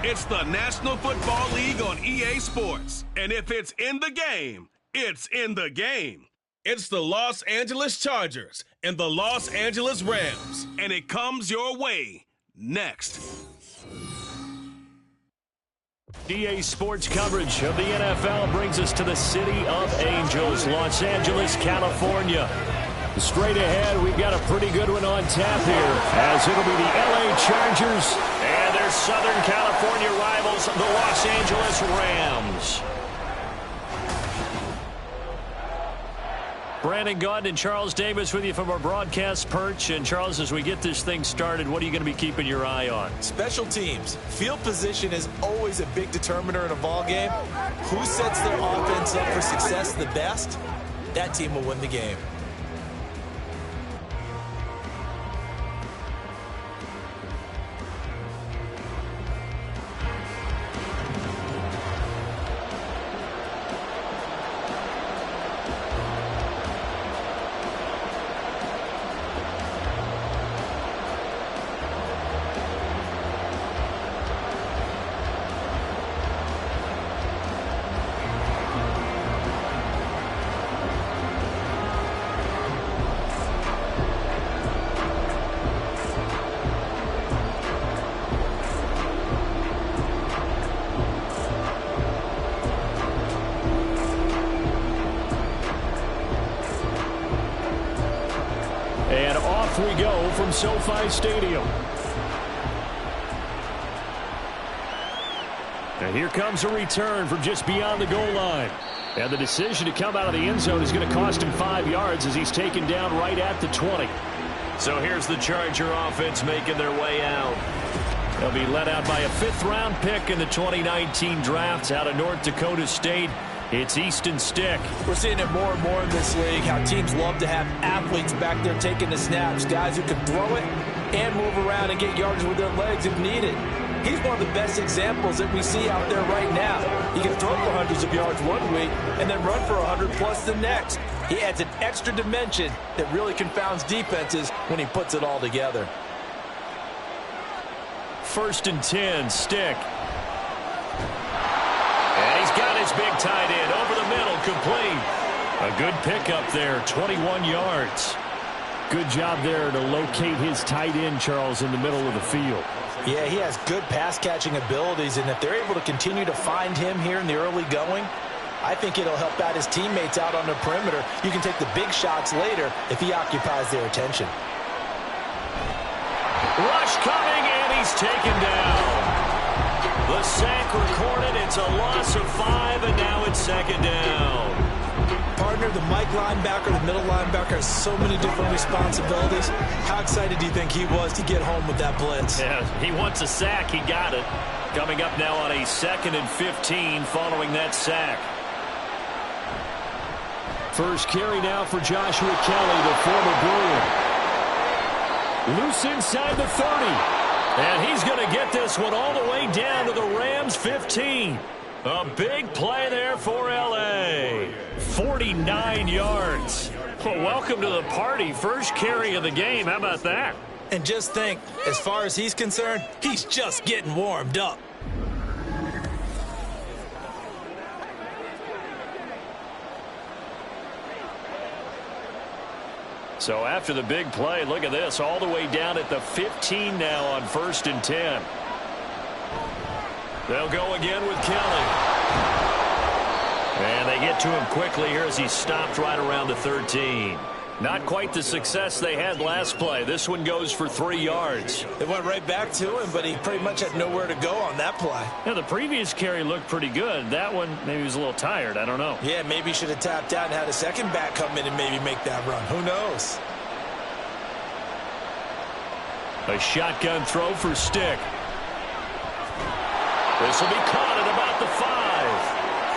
It's the National Football League on EA Sports. And if it's in the game, it's in the game. It's the Los Angeles Chargers and the Los Angeles Rams. And it comes your way next. EA Sports coverage of the NFL brings us to the City of Angels, Los Angeles, California. Straight ahead, we've got a pretty good one on tap here, as it'll be the LA Chargers and their Southern California rivals, the Los Angeles Rams. Brandon Gaudin and Charles Davis with you from our broadcast perch. And Charles, as we get this thing started, what are you going to be keeping your eye on? Special teams. Field position is always a big determiner in a ball game. Who sets their offense up for success the best, that team will win the game. And off we go from SoFi Stadium. And here comes a return from just beyond the goal line. And the decision to come out of the end zone is going to cost him 5 yards as he's taken down right at the 20. So here's the Charger offense making their way out. They'll be led out by a 5th-round pick in the 2019 draft out of North Dakota State. It's Easton Stick. We're seeing it more and more in this league, how teams love to have athletes back there taking the snaps, guys who can throw it and move around and get yards with their legs if needed. He's one of the best examples that we see out there right now. He can throw for hundreds of yards one week and then run for 100+ the next. He adds an extra dimension that really confounds defenses when he puts it all together. 1st and 10, Stick. And he's got his big tight end over the middle, complete. A good pickup there, 21 yards. Good job there to locate his tight end, Charles, in the middle of the field. Yeah, he has good pass-catching abilities, and if they're able to continue to find him here in the early going, I think it'll help out his teammates out on the perimeter. You can take the big shots later if he occupies their attention. Rush coming, and he's taken down. The sack recorded. It's a loss of 5, and now it's 2nd down. Partner, the Mike linebacker, the middle linebacker has so many different responsibilities. How excited do you think he was to get home with that blitz? Yeah, he wants a sack. He got it. Coming up now on a 2nd and 15 following that sack. First carry now for Joshua Kelly, the former Bruin. Loose inside the 30. And he's going to get this one all the way down to the Rams' 15. A big play there for L.A. 49 yards. Well, welcome to the party. First carry of the game. How about that? And just think, as far as he's concerned, he's just getting warmed up. So after the big play, look at this, all the way down at the 15 now on 1st and 10. They'll go again with Kelly. And they get to him quickly here as he stopped right around the 13. Not quite the success they had last play. This one goes for 3 yards. It went right back to him, but he pretty much had nowhere to go on that play. Now, the previous carry looked pretty good. That one, maybe he was a little tired. I don't know. Yeah, maybe he should have tapped out and had a second back come in and maybe make that run. Who knows? A shotgun throw for Stick. This will be caught at about the 5.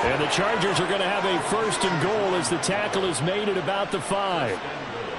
And the Chargers are going to have a 1st and goal as the tackle is made at about the 5.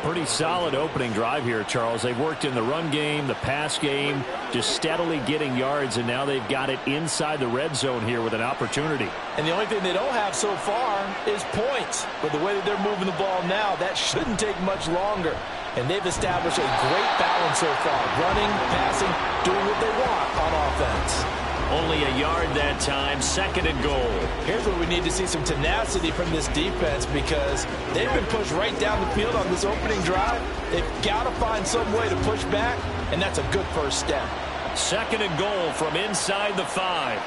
Pretty solid opening drive here, Charles. They've worked in the run game, the pass game, just steadily getting yards, and now they've got it inside the red zone here with an opportunity. And the only thing they don't have so far is points. But the way that they're moving the ball now, that shouldn't take much longer. And they've established a great balance so far, running, passing, doing what they want on offense. Only a yard that time, 2nd and goal. Here's where we need to see some tenacity from this defense because they've been pushed right down the field on this opening drive. They've got to find some way to push back, and that's a good first step. 2nd and goal from inside the 5.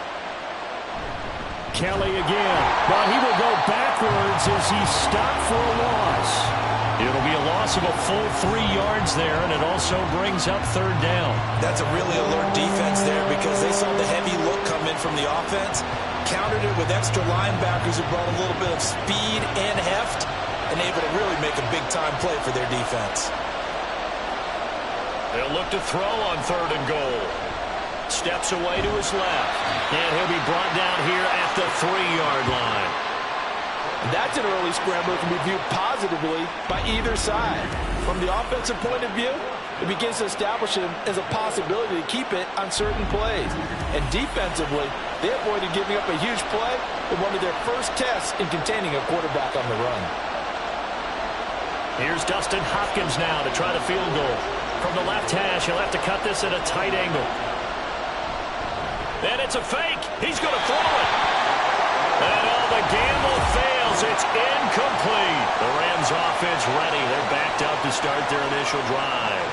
Kelly again, but he will go backwards as he's stopped for a loss. It'll be a loss of a full 3 yards there, and it also brings up 3rd down. That's a really alert defense there because they saw the heavy look come in from the offense, countered it with extra linebackers who brought a little bit of speed and heft, and able to really make a big-time play for their defense. They'll look to throw on 3rd and goal. Steps away to his left, and he'll be brought down here at the 3-yard line. That's an early scrambler that can be viewed positively by either side. From the offensive point of view, it begins to establish him as a possibility to keep it on certain plays. And defensively, they avoided giving up a huge play in one of their first tests in containing a quarterback on the run. Here's Dustin Hopkins now to try the field goal. From the left hash, he'll have to cut this at a tight angle. And it's a fake. He's going to throw it. And the gamble fails. It's incomplete. The Rams offense ready. They're backed up to start their initial drive.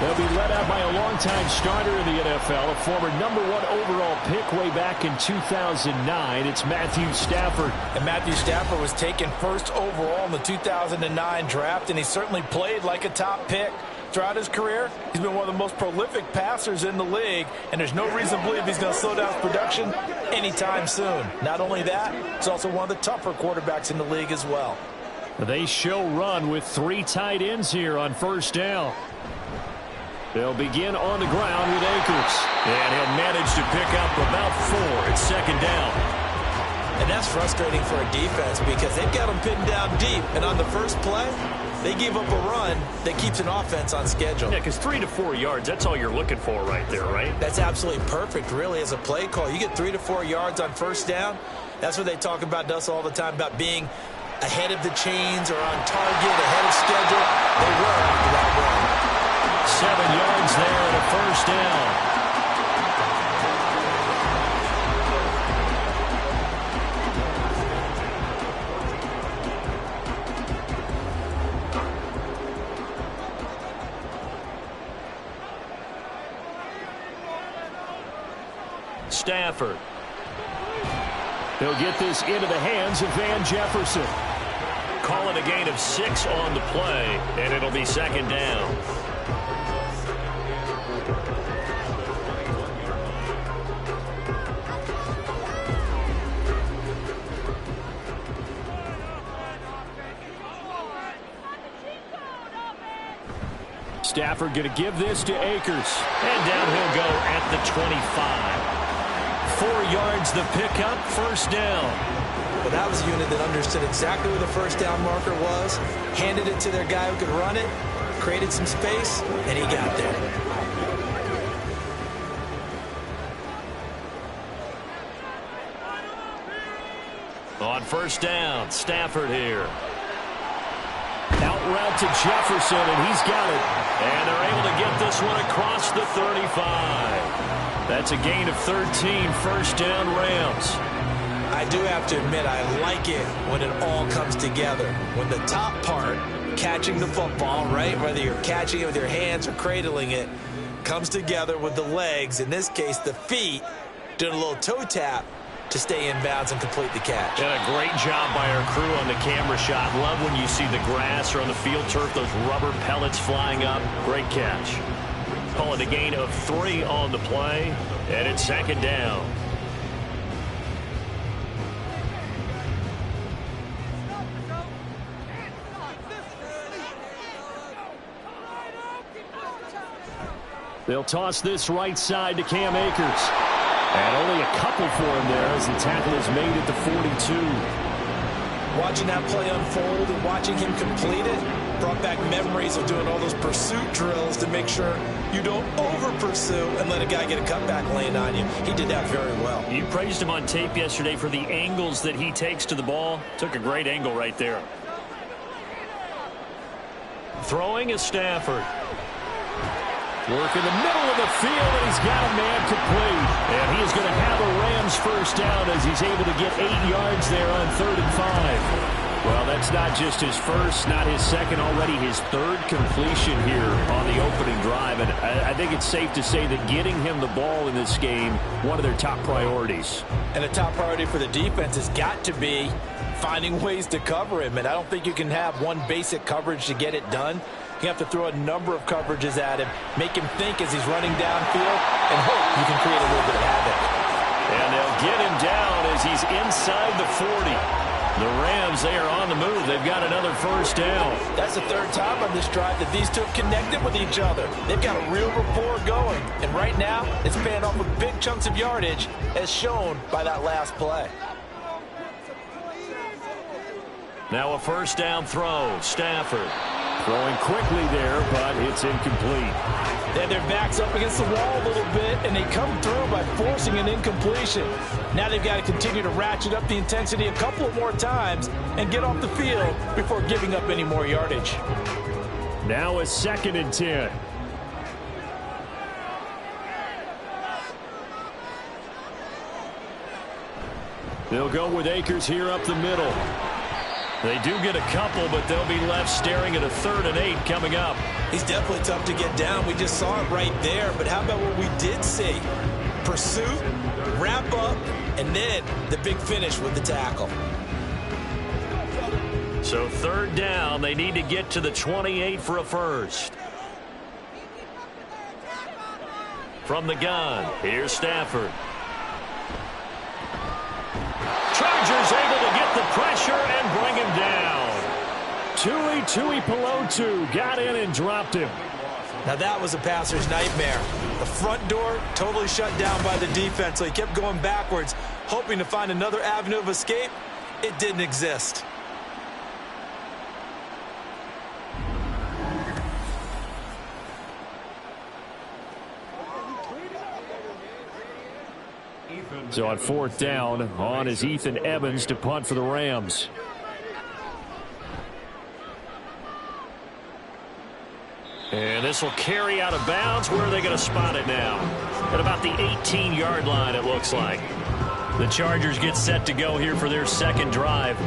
They'll be led out by a longtime starter in the NFL, a former #1 overall pick way back in 2009. It's Matthew Stafford. And Matthew Stafford was taken 1st overall in the 2009 draft, and he certainly played like a top pick. Throughout his career, he's been one of the most prolific passers in the league, and there's no reason to believe he's going to slow down his production anytime soon. Not only that, he's also one of the tougher quarterbacks in the league as well. They show run with 3 tight ends here on 1st down. They'll begin on the ground with Akers, and he'll manage to pick up about 4 at 2nd down. And that's frustrating for a defense because they've got them pinned down deep, and on the first play, they give up a run that keeps an offense on schedule. Yeah, because 3 to 4 yards, that's all you're looking for right there, right? That's absolutely perfect, really, as a play call. You get 3 to 4 yards on 1st down. That's what they talk about us all the time, about being ahead of the chains or on target, ahead of schedule. They were after that run. 7 yards there and a 1st down. Stafford. He'll get this into the hands of Van Jefferson. Call it a gain of 6 on the play, and it'll be 2nd down. Stafford going to give this to Akers. And down he'll go at the 25. 4 yards the pickup, 1st down. Well, that was a unit that understood exactly where the 1st down marker was, handed it to their guy who could run it, created some space, and he got there. On 1st down, Stafford here. Out route to Jefferson, and he's got it. And they're able to get this one across the 35. That's a gain of 13, 1st down Rams. I do have to admit, I like it when it all comes together. When the top part, catching the football, right, whether you're catching it with your hands or cradling it, comes together with the legs, in this case the feet, doing a little toe tap to stay in bounds and complete the catch. And a great job by our crew on the camera shot. Love when you see the grass or on the field turf, those rubber pellets flying up. Great catch. Call it a gain of 3 on the play, and it's 2nd down. They'll toss this right side to Cam Akers. And only a couple for him there as the tackle is made at the 42. Watching that play unfold and watching him complete it brought back memories of doing all those pursuit drills to make sure you don't over-pursue and let a guy get a cutback lane on you. He did that very well. You praised him on tape yesterday for the angles that he takes to the ball. Took a great angle right there. Throwing is Stafford. Work in the middle of the field, and he's got a man complete. And he is going to have a Rams first down as he's able to get 8 yards there on 3rd and 5. Well, that's not just his first, not his second, already his 3rd completion here on the opening drive. And I think it's safe to say that getting him the ball in this game, one of their top priorities. And the top priority for the defense has got to be finding ways to cover him. And I don't think you can have one basic coverage to get it done. You have to throw a number of coverages at him, make him think as he's running downfield, and hope you can create a little bit of havoc. And they'll get him down as he's inside the 40. The Rams, they are on the move. They've got another first down. That's the 3rd time on this drive that these two have connected with each other. They've got a real rapport going. And right now, it's paying off with big chunks of yardage, as shown by that last play. Now a first down throw. Stafford throwing quickly there, but it's incomplete. They have their backs up against the wall a little bit, and they come through by forcing an incompletion. Now they've got to continue to ratchet up the intensity a couple of more times and get off the field before giving up any more yardage. Now a 2nd and 10. They'll go with Akers here up the middle. They do get a couple, but they'll be left staring at a 3rd and 8 coming up. He's definitely tough to get down. We just saw it right there. But how about what we did see? Pursuit, wrap up, and then the big finish with the tackle. So 3rd down, they need to get to the 28 for a first. From the gun, here's Stafford. Chargers able to get the pressure and bring him down. Tui Pelotu got in and dropped him. Now that was a passer's nightmare. The front door totally shut down by the defense, so he kept going backwards, hoping to find another avenue of escape. It didn't exist. So on 4th down, on is Ethan Evans to punt for the Rams. And this will carry out of bounds. Where are they going to spot it now? At about the 18-yard line, it looks like. The Chargers get set to go here for their 2nd drive.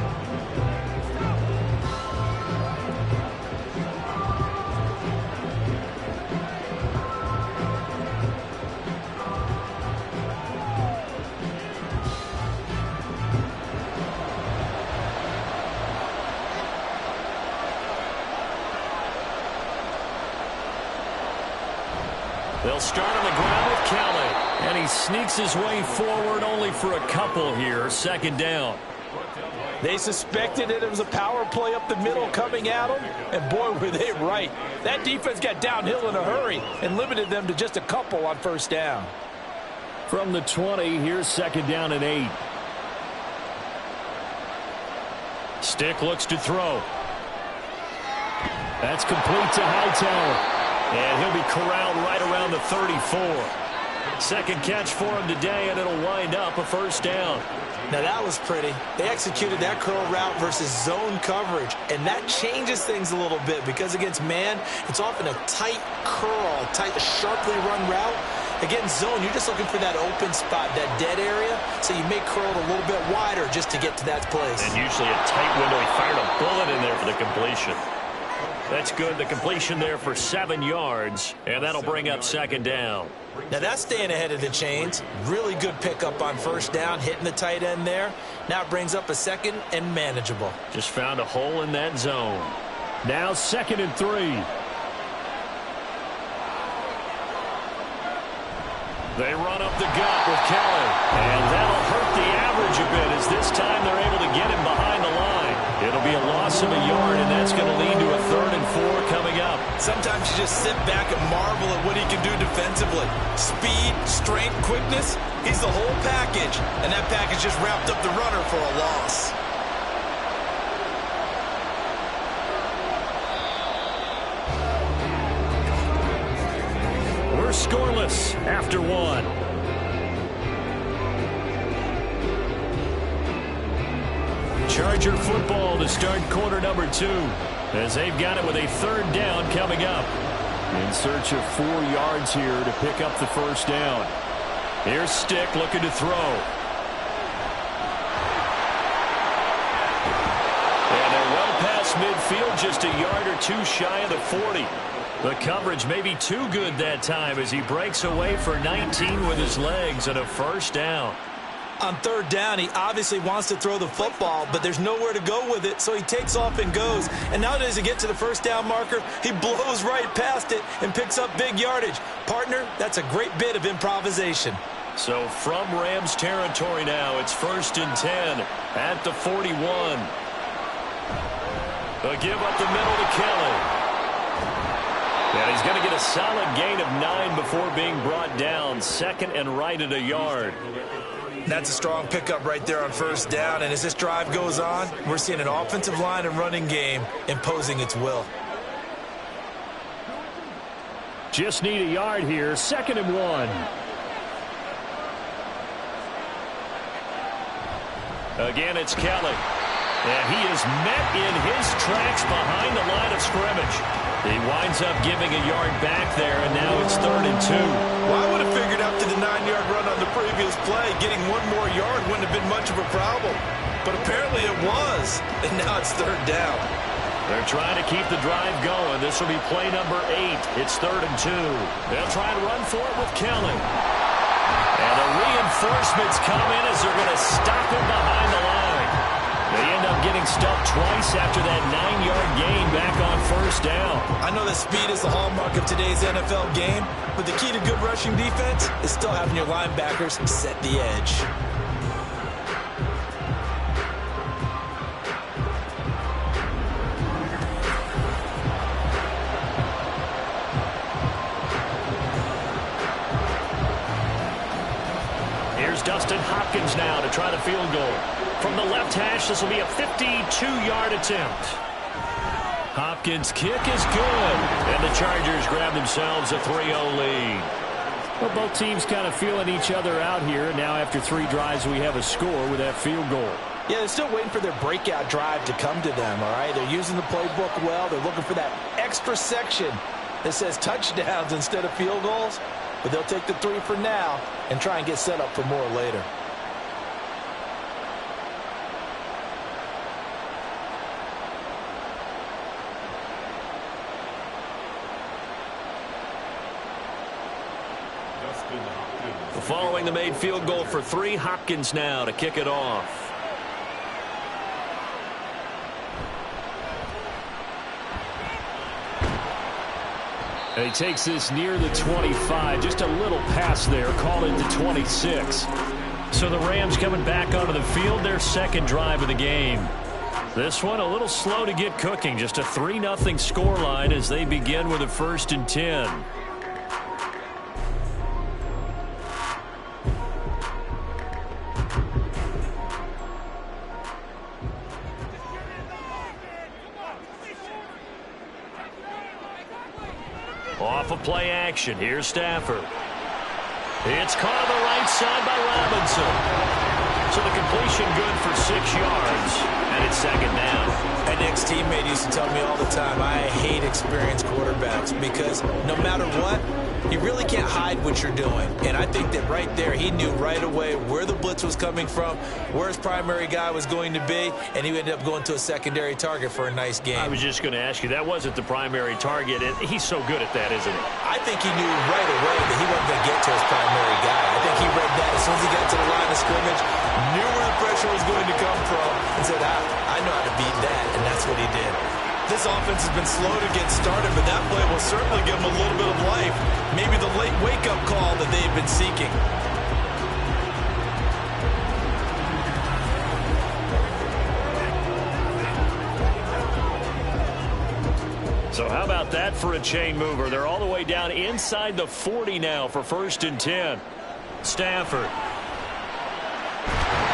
They'll start on the ground with Kelly. And he sneaks his way forward only for a couple here. 2nd down. They suspected that it was a power play up the middle coming at them. And boy, were they right. That defense got downhill in a hurry and limited them to just a couple on 1st down. From the 20, here's 2nd down and 8. Stick looks to throw. That's complete to Hightower. And he'll be corralled right around the 34. 2nd catch for him today, and it'll wind up a first down. Now that was pretty. They executed that curl route versus zone coverage, and that changes things a little bit because against man, it's often a tight curl, tight, sharply run route. Against zone, you're just looking for that open spot, that dead area, so you may curl it a little bit wider just to get to that place. And usually a tight window. He fired a bullet in there for the completion. That's good. The completion there for 7 yards, and that'll bring up 2nd down. Now that's staying ahead of the chains. Really good pickup on 1st down, hitting the tight end there. Now it brings up a 2nd and manageable. Just found a hole in that zone. Now 2nd and 3. They run up the gut with Kelly, and that'll hurt the average a bit as this time they're able to get him behind the line. It'll be a loss of a yard, and that's going to lead to a 3rd and 4 coming up. Sometimes you just sit back and marvel at what he can do defensively. Speed, strength, quickness, he's the whole package, and that package just wrapped up the runner for a loss. We're scoreless after 1. Charger football to start quarter number 2 as they've got it with a 3rd down coming up. In search of 4 yards here to pick up the first down. Here's Stick looking to throw. And they're well past midfield, just a yard or two shy of the 40. The coverage may be too good that time as he breaks away for 19 with his legs and a first down. On third down, he obviously wants to throw the football, but there's nowhere to go with it, so he takes off and goes. And now as he gets to the first down marker, he blows right past it and picks up big yardage. Partner, that's a great bit of improvisation. So from Rams territory now, it's 1st and 10 at the 41. A give up the middle to Kelly. And he's going to get a solid gain of 9 before being brought down. 2nd and right at a yard. That's a strong pickup right there on first down. And as this drive goes on, we're seeing an offensive line and running game imposing its will. Just need a yard here. 2nd and 1. Again, it's Kelly. And he is met in his tracks behind the line of scrimmage. He winds up giving a yard back there, and now it's 3rd and 2. Well, I would have figured after the 9-yard run on the previous play, getting 1 more yard wouldn't have been much of a problem. But apparently it was, and now it's 3rd down. They're trying to keep the drive going. This will be play number 8. It's 3rd and 2. They'll try and run for it with Kelly. And the reinforcements come in as they're going to stop him behind the line. They end up getting stuffed twice after that 9-yard gain back on first down. I know that speed is the hallmark of today's NFL game, but the key to good rushing defense is still having your linebackers set the edge. Here's Dustin Hopkins now to try the field goal. From the left hash, this will be a 52-yard attempt. Hopkins' kick is good, and the Chargers grab themselves a 3-0 lead. Well, both teams kind of feeling each other out here. Now after 3 drives, we have a score with that field goal. Yeah, they're still waiting for their breakout drive to come to them, all right? They're using the playbook well. They're looking for that extra section that says touchdowns instead of field goals. But they'll take the 3 for now and try and get set up for more later. Following the made field goal for 3, Hopkins now to kick it off. And he takes this near the 25, just a little pass there, called it the 26. So the Rams coming back onto the field, their 2nd drive of the game. This one a little slow to get cooking, just a 3-0 scoreline as they begin with a 1st and 10. Off of play action. Here's Stafford. It's caught on the right side by Robinson. So the completion good for 6 yards. And it's 2nd down. An ex-teammate used to tell me all the time, I hate experienced quarterbacks because no matter what, you really can't hide what you're doing. And I think that right there, he knew right away where the blitz was coming from, where his primary guy was going to be, and he ended up going to a secondary target for a nice game. I was just going to ask you, that wasn't the primary target. He's so good at that, isn't he? I think he knew right away that he wasn't going to get to his primary guy. I think he read that as soon as he got to the line of scrimmage, knew where the pressure was going to come from, and said, I know how to beat that, and that's what he did. This offense has been slow to get started, but that play will certainly give them a little bit of life. Maybe the late wake-up call that they've been seeking. So how about that for a chain mover? They're all the way down inside the 40 now for 1st and 10. Stafford.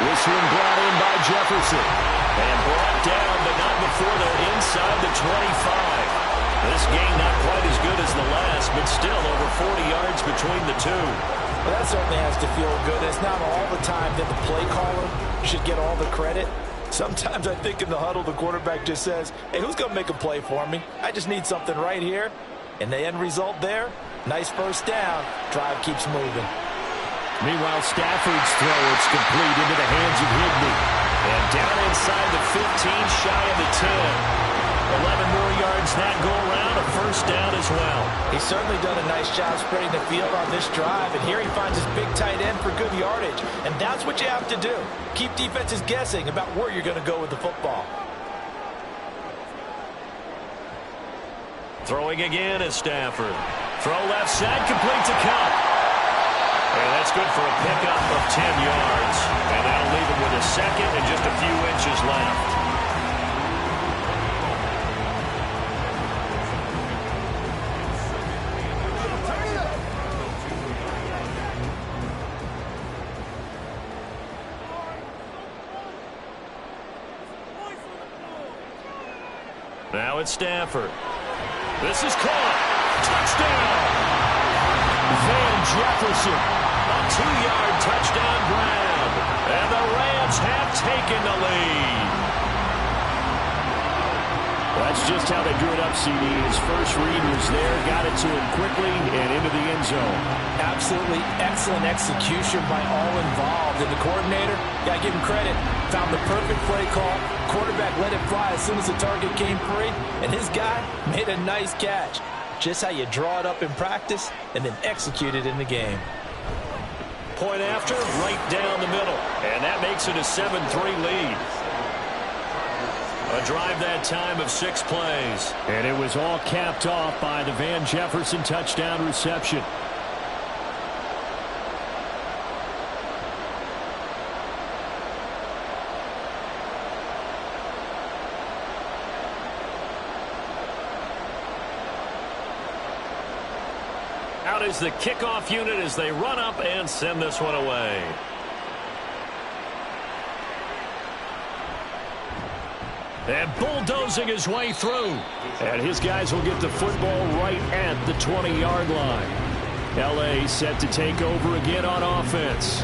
This one brought in by Jefferson. And brought down, but not before they're inside the 25. This game not quite as good as the last, but still over 40 yards between the two. Well, that certainly has to feel good. It's not all the time that the play caller should get all the credit. Sometimes I think in the huddle, the quarterback just says, hey, who's going to make a play for me? I just need something right here. And the end result there, nice first down. Drive keeps moving. Meanwhile, Stafford's throw, it's complete into the hands of Higbee. And down inside the 15, shy of the 10. 11 more yards that go around, a first down as well. He's certainly done a nice job spreading the field on this drive, and here he finds his big tight end for good yardage. And that's what you have to do. Keep defenses guessing about where you're going to go with the football. Throwing again is Stafford. Throw left side, complete to Kupp. And that's good for a pickup of 10 yards. And that'll leave him with a second and just a few inches left. Now it's Stafford. This is caught. Touchdown! Van Jefferson. A 2-yard touchdown grab. And the Rams have taken the lead. That's just how they drew it up, CD. His first read was there, got it to him quickly, and into the end zone. Absolutely excellent execution by all involved. And the coordinator, got to give him credit, found the perfect play call. Quarterback let it fly as soon as the target came free, and his guy made a nice catch. Just how you draw it up in practice and then execute it in the game. Point after, right down the middle. And that makes it a 7-3 lead. A drive that time of 6 plays. And it was all capped off by the Van Jefferson touchdown reception. Out is the kickoff unit as they run up and send this one away. And bulldozing his way through. And his guys will get the football right at the 20-yard line. L.A. set to take over again on offense.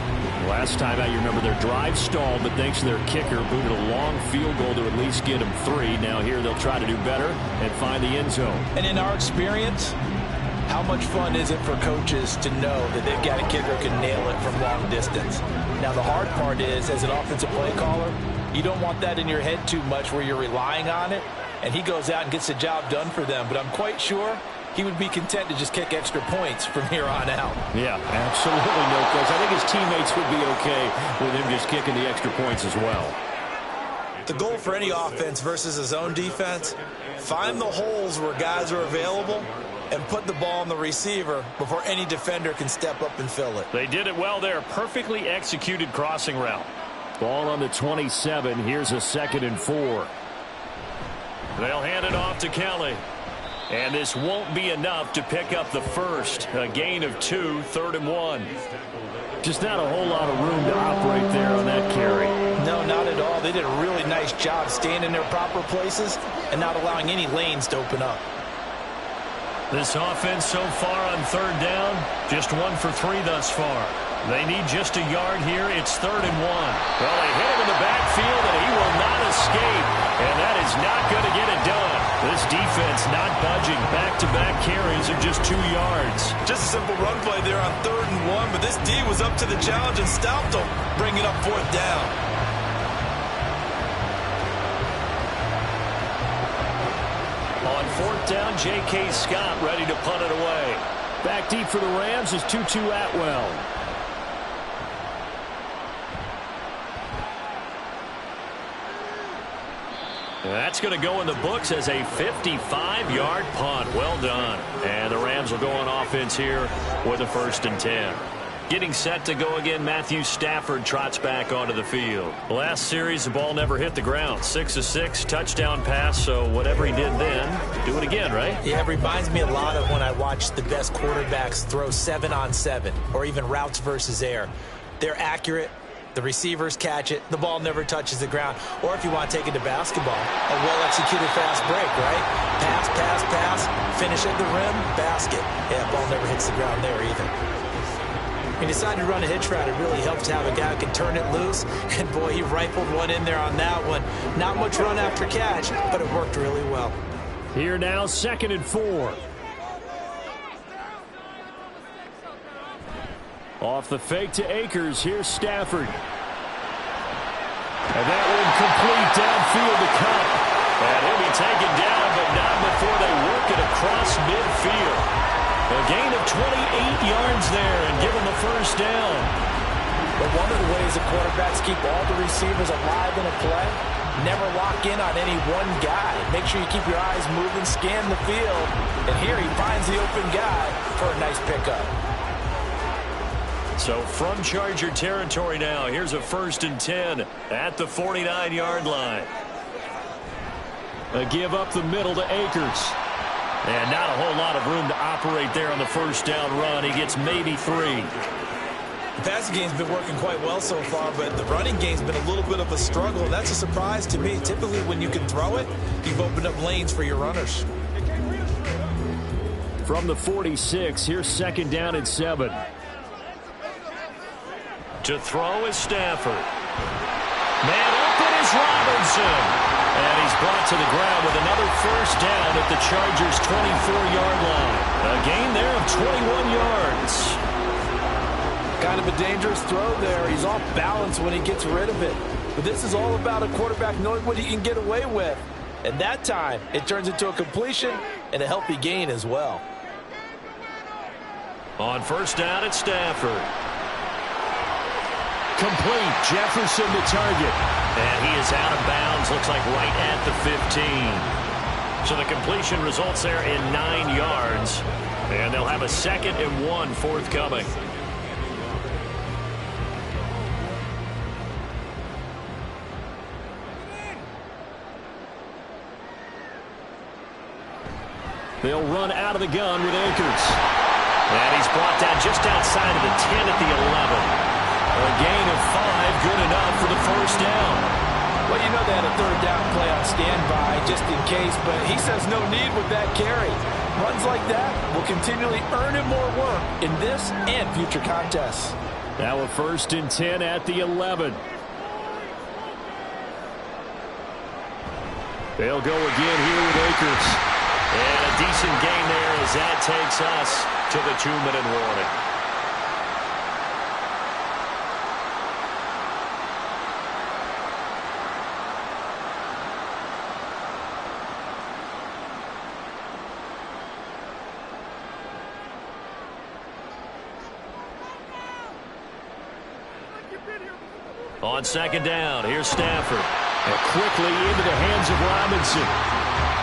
Last time out, you remember their drive stalled, but thanks to their kicker, booted a long field goal to at least get them 3. Now here they'll try to do better and find the end zone. And in our experience, how much fun is it for coaches to know that they've got a kicker who can nail it from long distance? Now, the hard part is, as an offensive play caller, you don't want that in your head too much where you're relying on it, and he goes out and gets the job done for them. But I'm quite sure he would be content to just kick extra points from here on out. Yeah, absolutely no coach. I think his teammates would be okay with him just kicking the extra points as well. The goal for any offense versus a zone defense, find the holes where guys are available and put the ball on the receiver before any defender can step up and fill it. They did it well there. Perfectly executed crossing route. Ball on the 27. Here's a 2nd and 4. They'll hand it off to Kelly. And this won't be enough to pick up the first. A gain of 2, 3rd and 1. Just not a whole lot of room to operate there on that carry. No, not at all. They did a really nice job staying in their proper places and not allowing any lanes to open up. This offense so far on 3rd down, just 1 for 3 thus far. They need just a yard here. It's 3rd and 1. Well, they hit him in the backfield, and he will not escape. And that is not going to get it done. This defense not budging. Back-to-back carries of just 2 yards. Just a simple run play there on 3rd and 1, but this D was up to the challenge and stopped them, bringing up 4th down. On 4th down, J.K. Scott ready to punt it away. Back deep for the Rams is Tutu Atwell. That's going to go in the books as a 55-yard punt. Well done. And the Rams will go on offense here with a 1st and 10. Getting set to go again, Matthew Stafford trots back onto the field. Last series, the ball never hit the ground. 6 of 6, touchdown pass, so whatever he did then, do it again, right? Yeah, it reminds me a lot of when I watch the best quarterbacks throw 7-on-7 or even routes versus air. They're accurate. The receivers catch it. The ball never touches the ground. Or if you want to take it to basketball, a well-executed fast break, right? Pass, pass, pass, finish at the rim, basket. Yeah, ball never hits the ground there either. He decided to run a hitch route. It really helps to have a guy who can turn it loose. And, boy, he rifled one in there on that one. Not much run after catch, but it worked really well. Here now, 2nd and 4. Off the fake to Akers, here's Stafford. And that one complete downfield to Kupp. And he'll be taken down, but not before they work it across midfield. A gain of 28 yards there and give them a first down. But one of the ways the quarterbacks keep all the receivers alive in a play, never lock in on any one guy. Make sure you keep your eyes moving, scan the field. And here he finds the open guy for a nice pickup. So from Charger territory now, here's a 1st and 10 at the 49-yard line. A give up the middle to Akers. And not a whole lot of room to operate there on the first down run. He gets maybe 3. The passing game's been working quite well so far, but the running game's been a little bit of a struggle. That's a surprise to me. Typically, when you can throw it, you've opened up lanes for your runners. From the 46, here's 2nd down and 7. To throw is Stafford. Man open is Robinson. And he's brought to the ground with another first down at the Chargers' 24-yard line. A gain there of 21 yards. Kind of a dangerous throw there. He's off balance when he gets rid of it. But this is all about a quarterback knowing what he can get away with. And that time, it turns into a completion and a healthy gain as well. On first down, it's Stafford. Complete. Jefferson to target. And he is out of bounds. Looks like right at the 15. So the completion results there in 9 yards. And they'll have a 2nd and 1 forthcoming. They'll run out of the gun with Akers. And he's brought down just outside of the 10 at the 11. A gain of 5, good enough for the first down. Well, you know they had a 3rd down play on standby just in case, but he says no need with that carry. Runs like that will continually earn him more work in this and future contests. Now a 1st and 10 at the 11. They'll go again here with Akers. And a decent gain there as that takes us to the 2-minute warning. On 2nd down, here's Stafford. And quickly into the hands of Robinson.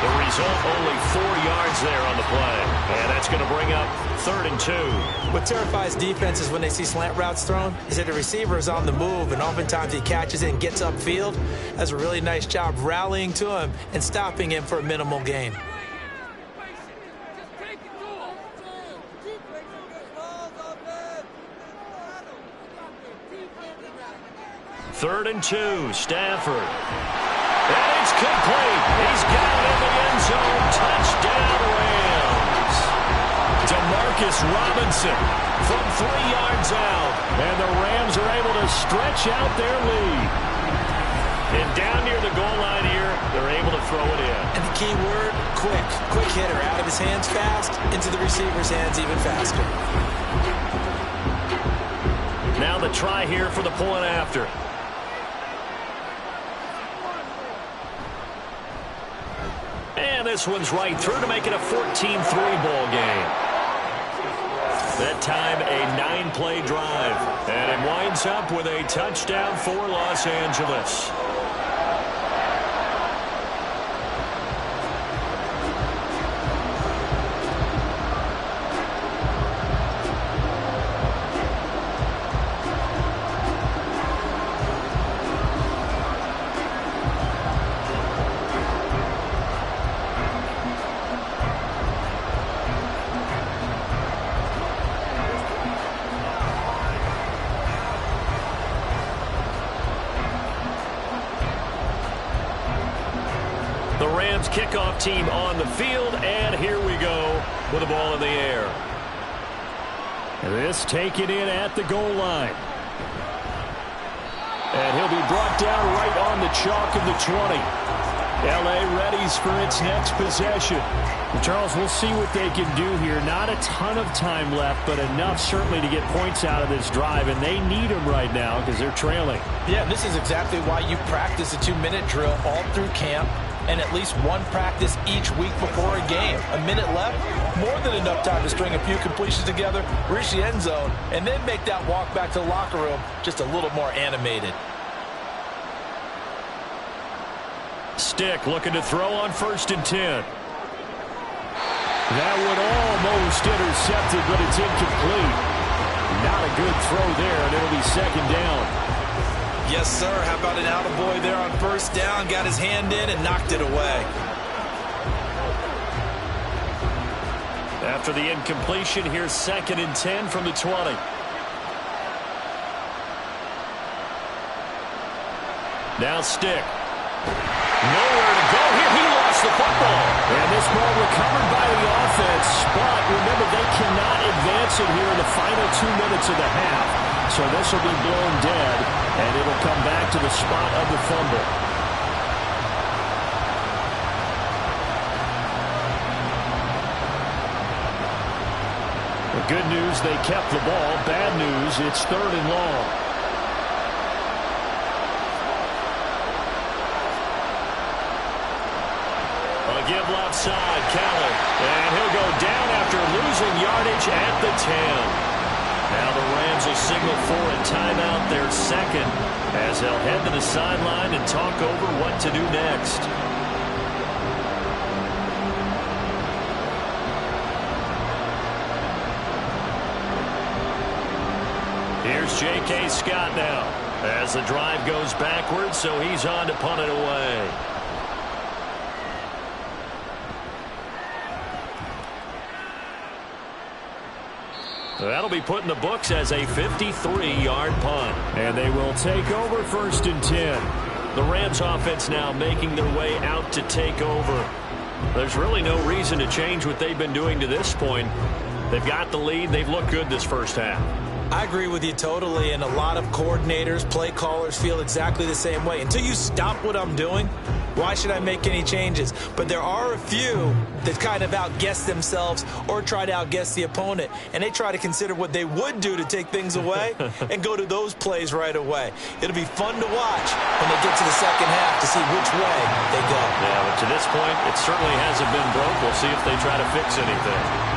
The result, only 4 yards there on the play. And that's going to bring up 3rd and 2. What terrifies defenses when they see slant routes thrown is that the receiver is on the move, and oftentimes he catches it and gets upfield. Does a really nice job rallying to him and stopping him for a minimal gain. Third and 2, Stafford. And it's complete. He's got it in the end zone. Touchdown, Rams. Demarcus Robinson from 3 yards out. And the Rams are able to stretch out their lead. And down near the goal line here, they're able to throw it in. And the key word, quick. Quick hitter, out of his hands fast, into the receiver's hands even faster. Now the try here for the point after. And this one's right through to make it a 14-3 ball game. That time a 9-play drive. And it winds up with a touchdown for Los Angeles. Kickoff team on the field, and here we go with the ball in the air. This taken in at the goal line. And he'll be brought down right on the chalk of the 20. L.A. readies for its next possession. Well, Charles, we'll see what they can do here. Not a ton of time left, but enough certainly to get points out of this drive, and they need them right now because they're trailing. Yeah, this is exactly why you practice a 2-minute drill all through camp and at least one practice each week before a game. A minute left, more than enough time to string a few completions together, reach the end zone, and then make that walk back to the locker room just a little more animated. Stick looking to throw on 1st and 10. That one almost intercepted, but it's incomplete. Not a good throw there, and it'll be 2nd down. Yes, sir. How about an attaboy there on 1st down? Got his hand in and knocked it away. After the incompletion, here's 2nd and 10 from the 20. Now Stick. Nowhere to go here. He lost the football. And this ball recovered by the offense. But remember, they cannot advance it here in the final 2 minutes of the half. So this will be blown dead, and it'll come back to the spot of the fumble. The good news, they kept the ball. Bad news, it's 3rd and long. Give left side, Keller. And he'll go down after losing yardage at the 10. Now the Rams will signal for a timeout, their 2nd, as they'll head to the sideline and talk over what to do next. Here's J.K. Scott now as the drive goes backwards, so he's on to punt it away. That'll be put in the books as a 53-yard punt. And they will take over 1st and 10. The Rams offense now making their way out to take over. There's really no reason to change what they've been doing to this point. They've got the lead. They've looked good this first half. I agree with you totally, and a lot of coordinators, play callers feel exactly the same way. Until you stop what I'm doing, why should I make any changes? But there are a few that kind of outguess themselves or try to outguess the opponent, and they try to consider what they would do to take things away and go to those plays right away. It'll be fun to watch when they get to the second half to see which way they go. Yeah, but to this point, it certainly hasn't been broke. We'll see if they try to fix anything.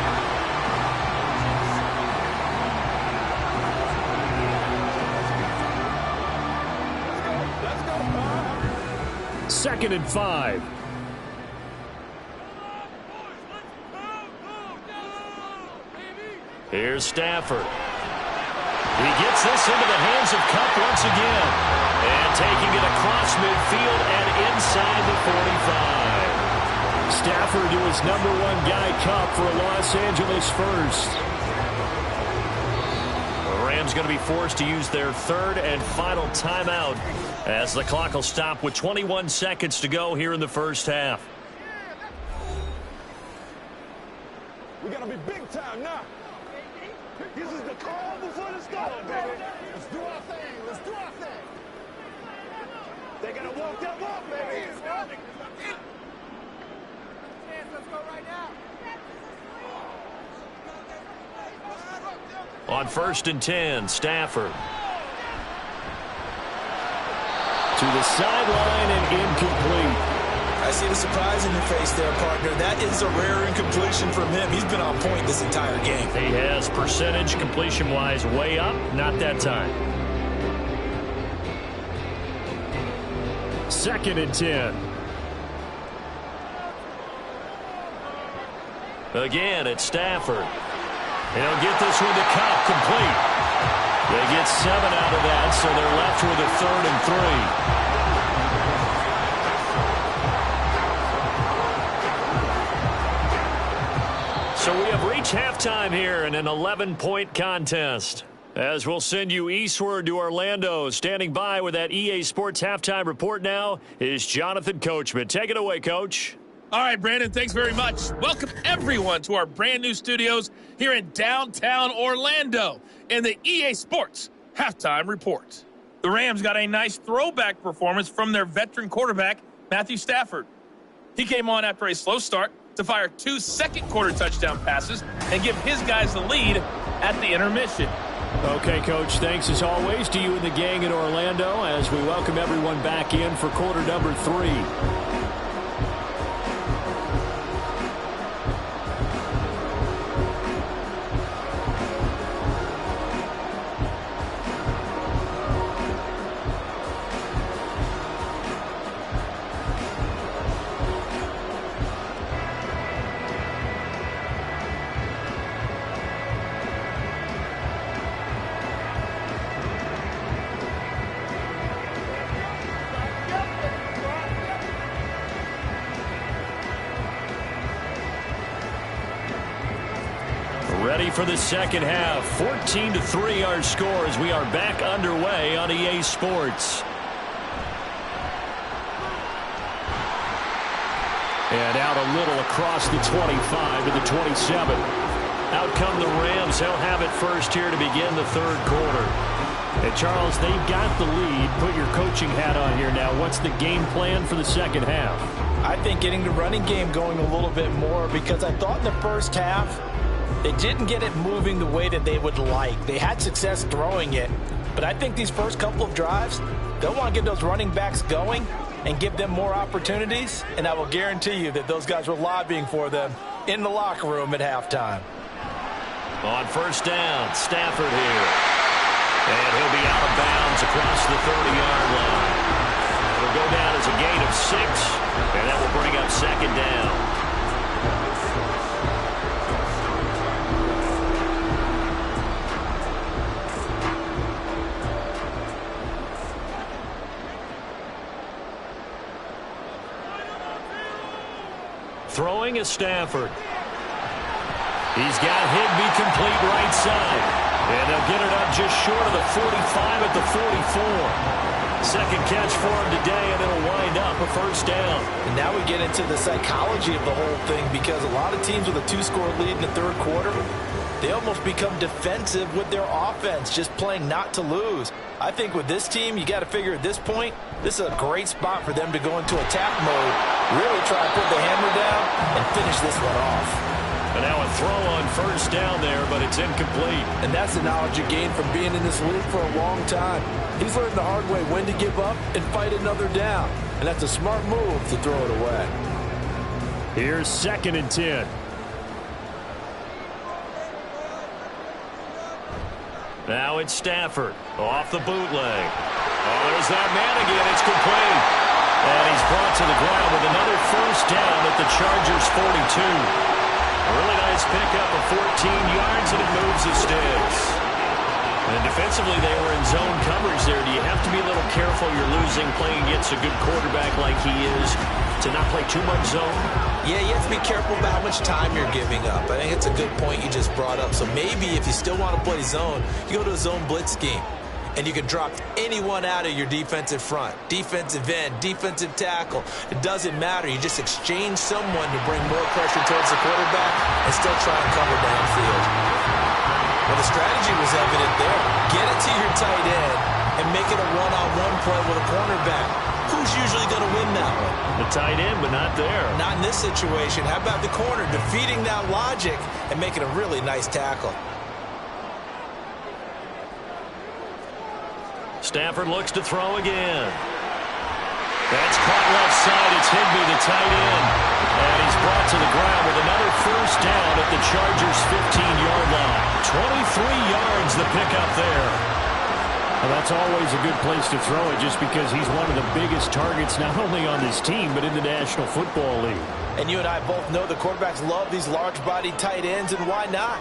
2nd and 5. Here's Stafford. He gets this into the hands of Kupp once again. And taking it across midfield and inside the 45. Stafford to his #1 guy, Kupp, for a Los Angeles first. The Rams going to be forced to use their 3rd and final timeout as the clock will stop with 21 seconds to go here in the first half. We're going to be big time now. This is the calm before the storm, baby. Let's do our thing. Let's do our thing. They're going to walk that walk, baby. Let's go right now. On 1st and 10, Stafford. To the sideline and incomplete. I see the surprise in your face there, partner. That is a rare incompletion from him. He's been on point this entire game. He has percentage completion-wise way up. Not that time. 2nd and 10. Again, it's Stafford. And he'll get this one to Kupp, complete. They get 7 out of that, so they're left with a 3rd and 3. So we have reached halftime here in an 11-point contest. As we'll send you eastward to Orlando. Standing by with that EA Sports halftime report now is Jonathan Coachman. Take it away, Coach. All right, Brandon, thanks very much. Welcome, everyone, to our brand-new studios here in downtown Orlando in the EA Sports Halftime Report. The Rams got a nice throwback performance from their veteran quarterback, Matthew Stafford. He came on after a slow start to fire 2 second-quarter touchdown passes and give his guys the lead at the intermission. Okay, Coach, thanks as always to you and the gang in Orlando as we welcome everyone back in for quarter number 3. Ready for the second half. 14-3 our score as we are back underway on EA Sports. And out a little across the 25 to the 27. Out come the Rams. They'll have it first here to begin the third quarter. And Charles, they've got the lead. Put your coaching hat on here now. What's the game plan for the second half? I think getting the running game going a little bit more, because I thought in the first half they didn't get it moving the way that they would like. They had success throwing it, but I think these first couple of drives, they'll want to get those running backs going and give them more opportunities, and I will guarantee you that those guys were lobbying for them in the locker room at halftime. On first down, Stafford here. And he'll be out of bounds across the 30-yard line. It'll go down as a gain of 6, and that will bring up second down. Throwing is Stafford. He's got Higbee complete right side. And they'll get it up just short of the 45 at the 44. Second catch for him today, and it'll wind up a first down. And now we get into the psychology of the whole thing, because a lot of teams with a 2-score lead in the third quarter, they almost become defensive with their offense, just playing not to lose. I think with this team, you got to figure at this point, this is a great spot for them to go into attack mode, really try to put the hammer down and finish this one off. And now a throw on first down there, but it's incomplete. And that's the knowledge you gain from being in this league for a long time. He's learned the hard way when to give up and fight another down. And that's a smart move to throw it away. Here's 2nd and 10. Now it's Stafford off the bootleg. Oh, there's that man again. It's complete. And he's brought to the ground with another first down at the Chargers' 42. A really nice pickup of 14 yards, and it moves the sticks. And defensively, they were in zone coverage there. Do you have to be a little careful you're losing playing against a good quarterback like he is to not play too much zone? Yeah, you have to be careful about how much time you're giving up. I think it's a good point you just brought up. So maybe if you still want to play zone, you go to a zone blitz scheme. And you can drop anyone out of your defensive front, defensive end, defensive tackle. It doesn't matter. You just exchange someone to bring more pressure towards the quarterback and still try and cover downfield. Well, the strategy was evident there. Get it to your tight end and make it a one-on-one play with a cornerback. Who's usually going to win that one? The tight end, but not there. Not in this situation. How about the corner defeating that logic and making a really nice tackle? Stafford looks to throw again. That's caught left side. It's Higbee, the tight end. And he's brought to the ground with another first down at the Chargers' 15-yard line. 23 yards the pickup there. Well, that's always a good place to throw it, just because he's one of the biggest targets not only on this team but in the National Football League. And you and I both know the quarterbacks love these large-bodied tight ends, and why not?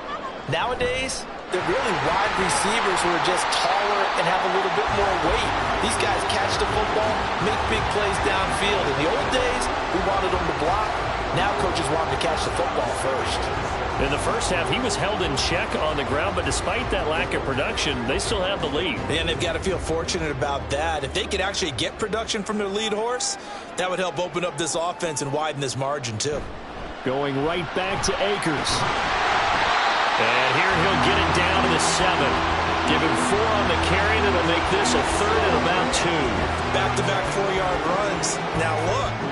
Nowadays, they're really wide receivers who are just taller and have a little bit more weight. These guys catch the football, make big plays downfield. In the old days, we wanted them to block. Now coaches want them to catch the football first. In the first half, he was held in check on the ground, but despite that lack of production, they still have the lead. And they've got to feel fortunate about that. If they could actually get production from their lead horse, that would help open up this offense and widen this margin too. Going right back to Akers. And here he'll get it down to the 7. Give him 4 on the carry. That'll make this a 3rd and about 2. Back-to-back 4-yard runs. Now look,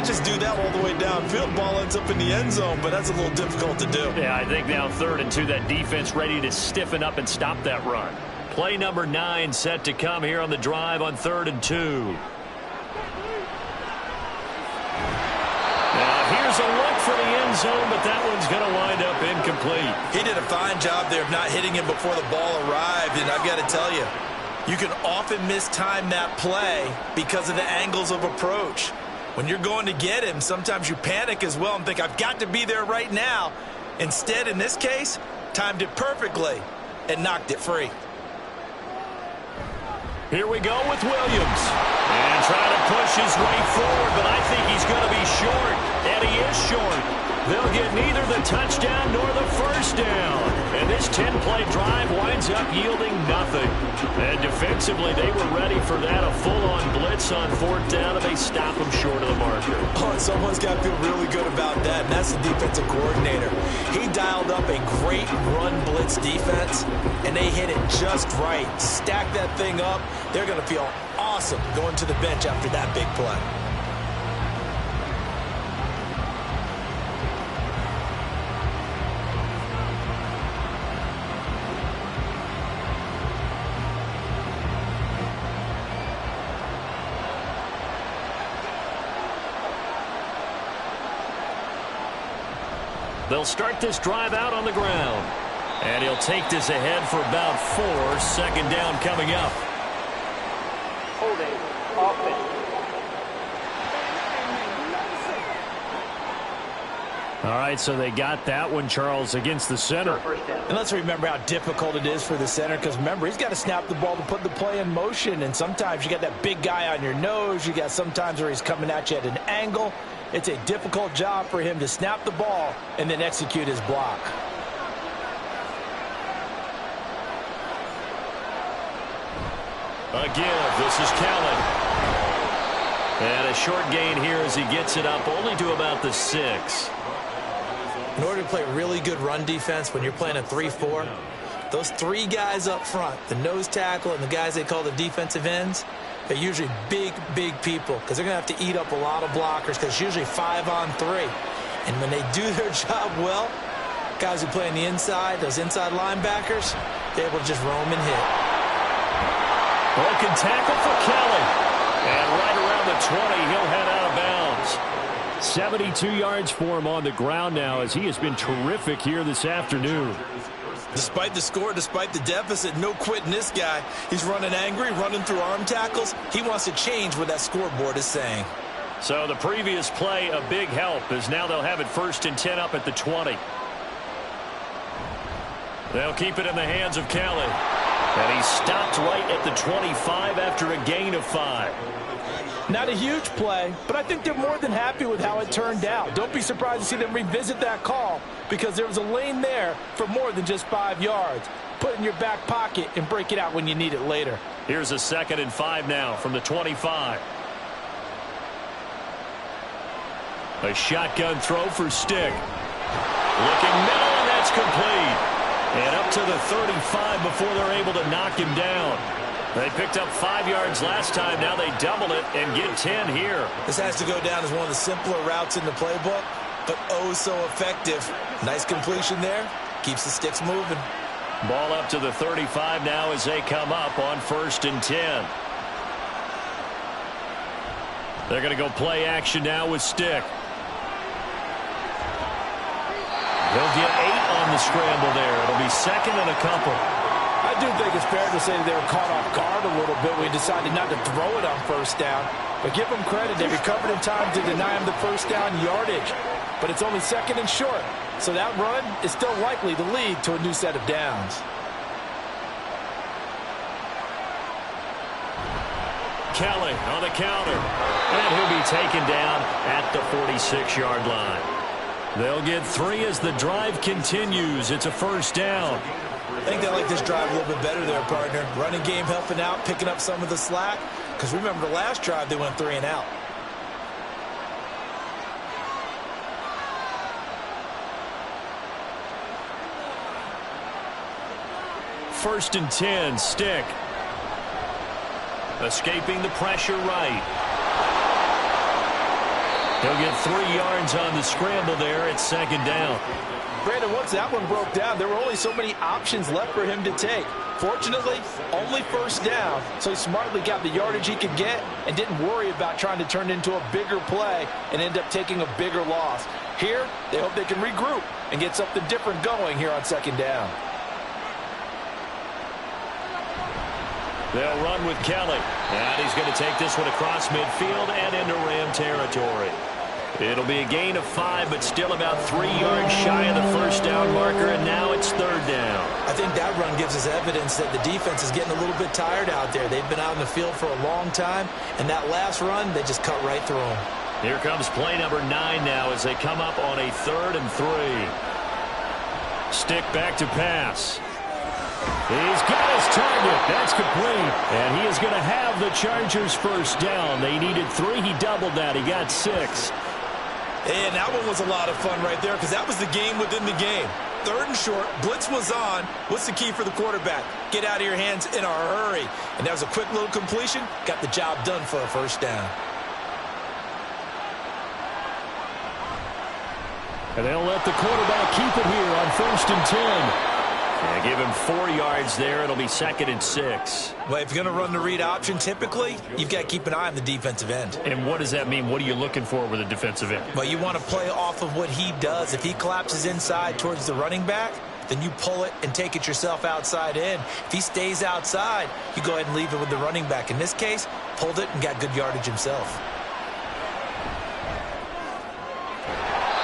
just do that all the way downfield. Ball ends up in the end zone, but that's a little difficult to do. Yeah, I think now 3rd and 2, that defense ready to stiffen up and stop that run. Play number 9 set to come here on the drive on 3rd and 2. Now here's a look for the end zone, but that one's going to wind up incomplete. He did a fine job there of not hitting him before the ball arrived, and I've got to tell you, you can often mistime that play because of the angles of approach. When you're going to get him, sometimes you panic as well and think, I've got to be there right now. Instead, in this case, timed it perfectly and knocked it free. Here we go with Williams. And trying to push his way forward, but I think he's going to be short. And he is short. They'll get neither the touchdown nor the first down. And this 10-play drive winds up yielding nothing. And defensively, they were ready for that. A full-on blitz on 4th down, and they stop him short of the marker. Oh, and someone's got to feel really good about that, and that's the defensive coordinator. He dialed up a great run blitz defense, and they hit it just right. Stack that thing up. They're going to feel awesome going to the bench after that big play. They'll start this drive out on the ground. And he'll take this ahead for about 4. 2nd down coming up. Holding offense. All right, so they got that one, Charles, against the center. And let's remember how difficult it is for the center, because remember, he's got to snap the ball to put the play in motion, and sometimes you got that big guy on your nose. You got sometimes where he's coming at you at an angle. It's a difficult job for him to snap the ball and then execute his block. A give. This is Kelly. And a short gain here as he gets it up only to about the 6. In order to play really good run defense when you're playing a 3-4, those 3 guys up front, the nose tackle and the guys they call the defensive ends, they're usually big, big people because they're going to have to eat up a lot of blockers because it's usually 5-on-3. And when they do their job well, guys who play on the inside, those inside linebackers, they're able to just roam and hit. Broken tackle for Kelly. And right around the 20, he'll head out of bounds. 72 yards for him on the ground now as he has been terrific here this afternoon. Despite the score, despite the deficit, no quitting this guy. He's running angry, running through arm tackles. He wants to change what that scoreboard is saying. So the previous play, a big help, as now they'll have it 1st and 10 up at the 20. They'll keep it in the hands of Kelly. And he stopped right at the 25 after a gain of 5. Not a huge play, but I think they're more than happy with how it turned out. Don't be surprised to see them revisit that call because there was a lane there for more than just 5 yards. Put it in your back pocket and break it out when you need it later. Here's a 2nd and 5 now from the 25. A shotgun throw for Stick. Looking middle, and that's complete. And up to the 35 before they're able to knock him down. They picked up 5 yards last time. Now they double it and get 10 here. This has to go down as one of the simpler routes in the playbook, but oh so effective. Nice completion there. Keeps the sticks moving. Ball up to the 35 now as they come up on 1st and 10. They're going to go play action now with Stick. He'll get 8 on the scramble there. It'll be 2nd and a couple. I do think it's fair to say that they were caught off guard a little bit when we decided not to throw it on 1st down. But give them credit. They recovered in time to deny him the 1st down yardage. But it's only 2nd and short. So that run is still likely to lead to a new set of downs. Kelly on the counter. And he'll be taken down at the 46-yard line. They'll get 3 as the drive continues. It's a 1st down. I think they like this drive a little bit better there, partner. Running game helping out, picking up some of the slack. Because remember the last drive, they went 3 and out. First and 10, Stick. Escaping the pressure right. He'll get 3 yards on the scramble there at second down. Brandon, once that one broke down, there were only so many options left for him to take. Fortunately, only first down, so he smartly got the yardage he could get and didn't worry about trying to turn it into a bigger play and end up taking a bigger loss. Here, they hope they can regroup and get something different going here on second down. They'll run with Kelly, and he's going to take this one across midfield and into Ram territory. It'll be a gain of 5, but still about 3 yards shy of the first down marker, and now it's third down. I think that run gives us evidence that the defense is getting a little bit tired out there. They've been out in the field for a long time, and that last run, they just cut right through them. Here comes play number 9 now as they come up on a 3rd and 3. Stick back to pass. He's got his target. That's complete. And he is going to have the Chargers first down. They needed 3. He doubled that. He got 6. And that one was a lot of fun right there because that was the game within the game. 3rd and short, blitz was on. What's the key for the quarterback? Get out of your hands in a hurry. And that was a quick little completion. Got the job done for a first down. And they'll let the quarterback keep it here on 1st and 10. Yeah, give him 4 yards there. It'll be 2nd and 6. Well, if you're going to run the read option, typically, you've got to keep an eye on the defensive end. And what does that mean? What are you looking for with a defensive end? Well, you want to play off of what he does. If he collapses inside towards the running back, then you pull it and take it yourself outside in. If he stays outside, you go ahead and leave it with the running back. In this case, pulled it and got good yardage himself.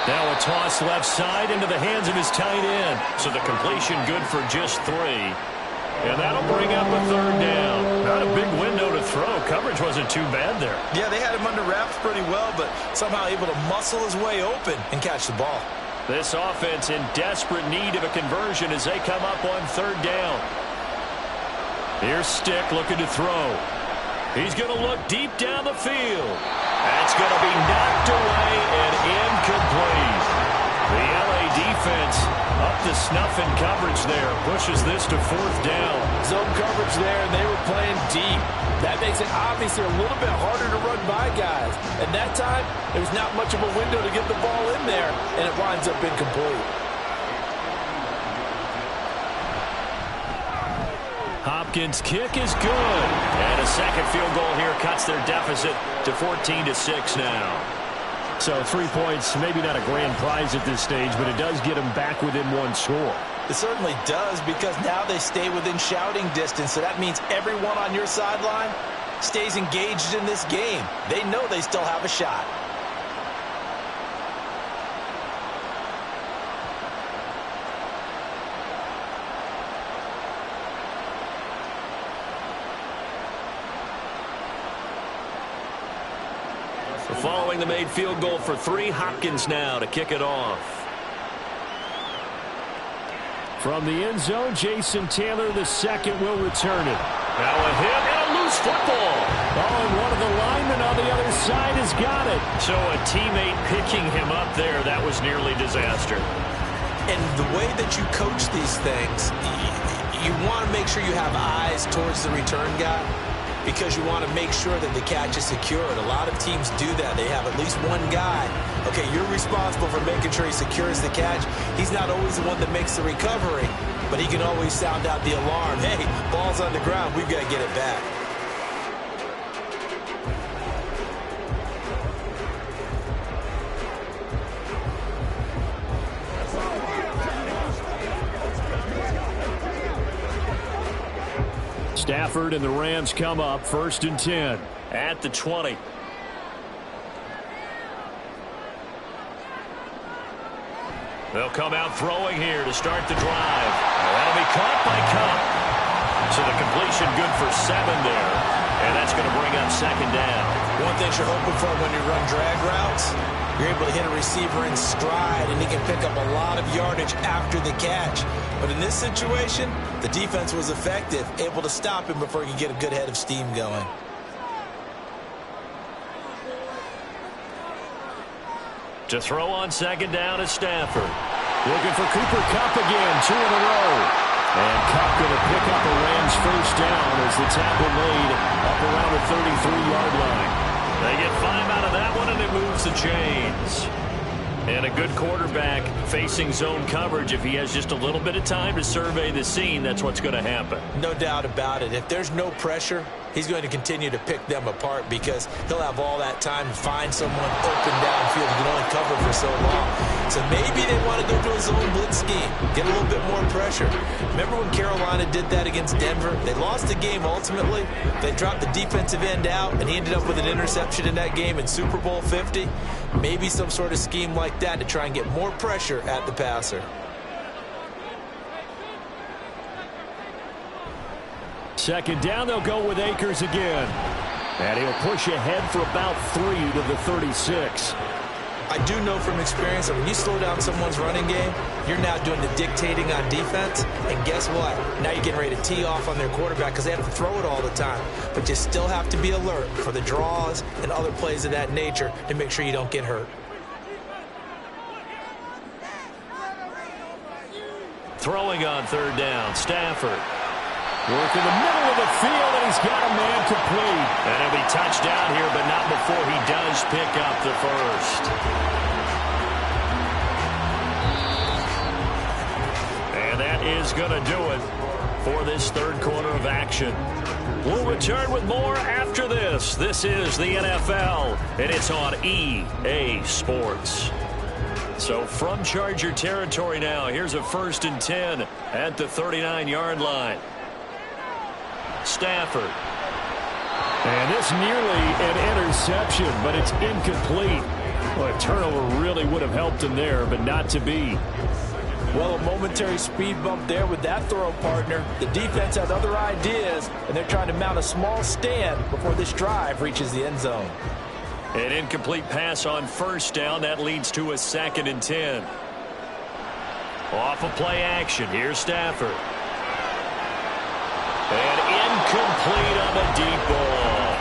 Now a toss left side into the hands of his tight end. So the completion good for just 3. And that'll bring up a 3rd down. Not a big window to throw. Coverage wasn't too bad there. Yeah, they had him under wraps pretty well, but somehow able to muscle his way open and catch the ball. This offense in desperate need of a conversion as they come up on 3rd down. Here's Stick looking to throw. He's going to look deep down the field. That's going to be knocked away and incomplete. The LA defense up to snuff in coverage there. Pushes this to 4th down. Zone coverage there, and they were playing deep. That makes it obviously a little bit harder to run by guys. And that time, there's not much of a window to get the ball in there, and it winds up incomplete. Hopkins' kick is good. And a second field goal here cuts their deficit to 14-6 now. So 3 points, maybe not a grand prize at this stage, but it does get them back within 1 score. It certainly does, because now they stay within shouting distance. So that means everyone on your sideline stays engaged in this game. They know they still have a shot. Following the made field goal for 3, Hopkins now to kick it off. From the end zone, Jason Taylor, the second, will return it. Now a hit and a loose football. Oh, and one of the linemen on the other side has got it. So a teammate picking him up there, that was nearly disaster. And the way that you coach these things, you want to make sure you have eyes towards the return guy, because you want to make sure that the catch is secured. A lot of teams do that. They have at least one guy. Okay, you're responsible for making sure he secures the catch. He's not always the one that makes the recovery, but he can always sound out the alarm. Hey, ball's on the ground. We've got to get it back. Stafford and the Rams come up 1st and 10 at the 20. They'll come out throwing here to start the drive. That'll be caught by Kupp. So the completion good for 7 there. And that's going to bring up 2nd down. One thing you're hoping for when you run drag routes, you're able to hit a receiver in stride, and he can pick up a lot of yardage after the catch. But in this situation, the defense was effective, able to stop him before he could get a good head of steam going. To throw on 2nd down is Stafford. Looking for Cooper Kupp again, 2 in a row. And Kupp going to pick up the Rams first down as the tackle made up around the 33-yard line. They get 5 out of that one, and it moves the chains. And a good quarterback facing zone coverage. If he has just a little bit of time to survey the scene, that's what's going to happen. No doubt about it. If there's no pressure, he's going to continue to pick them apart because he'll have all that time to find someone open downfield. He can only cover for so long. So maybe they want to go to a zone blitz scheme, get a little bit more pressure. Remember when Carolina did that against Denver? They lost the game ultimately. They dropped the defensive end out, and he ended up with an interception in that game in Super Bowl 50. Maybe some sort of scheme like that to try and get more pressure at the passer. Second down, they'll go with Akers again. And he'll push ahead for about 3 to the 36. I do know from experience that when you slow down someone's running game, you're now doing the dictating on defense. And guess what? Now you're getting ready to tee off on their quarterback because they have to throw it all the time. But you still have to be alert for the draws and other plays of that nature to make sure you don't get hurt. Throwing on third down, Stafford. Work in the middle of the field, and he's got a man complete. And he'll be touched down here, but not before he does pick up the first. And that is going to do it for this third quarter of action. We'll return with more after this. This is the NFL, and it's on EA Sports. So from Charger territory now, here's a 1st and 10 at the 39-yard line. Stafford. And this nearly an interception, but it's incomplete. Well, a turnover really would have helped him there, but not to be. Well, a momentary speed bump there with that throw partner. The defense has other ideas, and they're trying to mount a small stand before this drive reaches the end zone. An incomplete pass on first down. That leads to a 2nd and 10. Off of play action. Here's Stafford. And incomplete on the deep ball.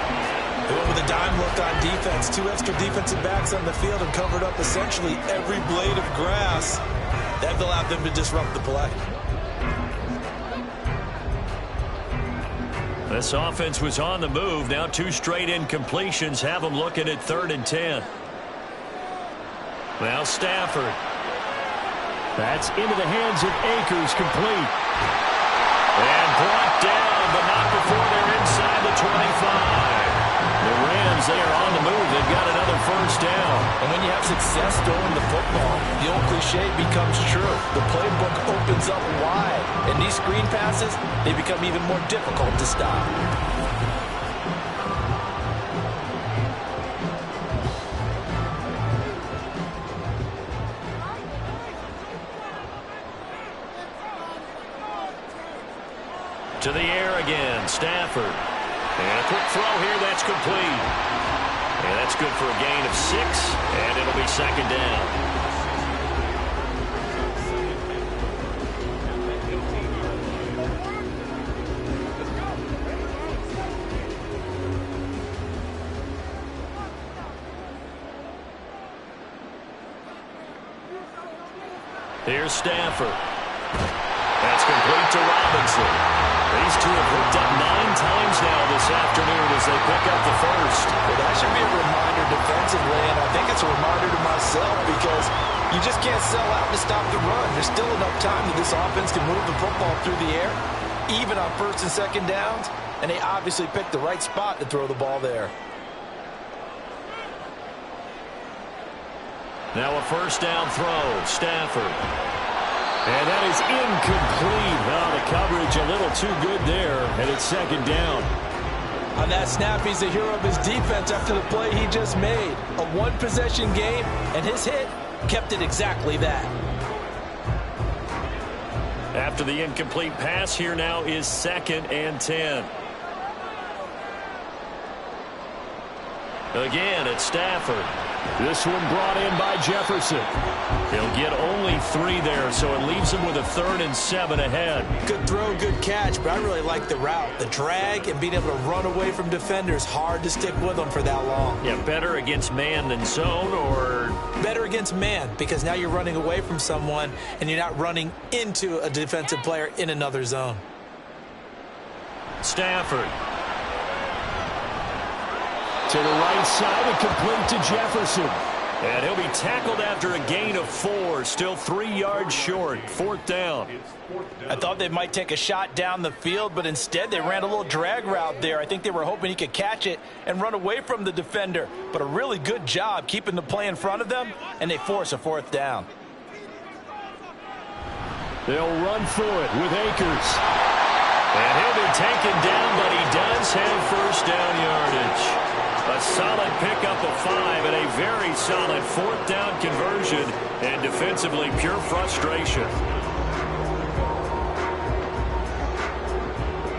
They went with a dime look on defense. 2 extra defensive backs on the field and covered up essentially every blade of grass. That allowed them to disrupt the play. This offense was on the move. Now 2 straight incompletions have them looking at 3rd and 10. Now Stafford. That's into the hands of Akers, complete. And brought down, but not before they're inside the 25. The Rams, they are on the move. They've got another first down. And when you have success throwing the football, the old cliche becomes true. The playbook opens up wide. And these screen passes, they become even more difficult to stop. To the air again, Stafford. And a quick throw here, that's complete. And that's good for a gain of 6, and it'll be 2nd down. Here's Stafford. That's complete to Robinson. These two have hooked up 9 times now this afternoon as they pick up the first. Well, that should be a reminder defensively, and I think it's a reminder to myself because you just can't sell out to stop the run. There's still enough time that this offense can move the football through the air, even on 1st and 2nd downs, and they obviously picked the right spot to throw the ball there. Now a first down throw, Stafford. And that is incomplete. Oh, the coverage a little too good there, and it's 2nd down. On that snap, he's the hero of his defense after the play he just made. A one-possession game, and his hit kept it exactly that. After the incomplete pass, here now is 2nd and 10. Again, it's Stafford. This one brought in by Jefferson. He'll get only 3 there, so it leaves him with a 3rd and 7 ahead. Good throw, good catch, but I really like the route. The drag and being able to run away from defenders, hard to stick with them for that long. Yeah, better against man than zone, or? Better against man, because now you're running away from someone and you're not running into a defensive player in another zone. Stafford. To the right side and complete to Jefferson. And he'll be tackled after a gain of 4. Still 3 yards short. 4th down. I thought they might take a shot down the field, but instead they ran a little drag route there. I think they were hoping he could catch it and run away from the defender. But a really good job keeping the play in front of them, and they force a 4th down. They'll run for it with Akers. And he'll be taken down, but he does have first down yardage. A solid pickup of 5 and a very solid 4th down conversion, and defensively pure frustration.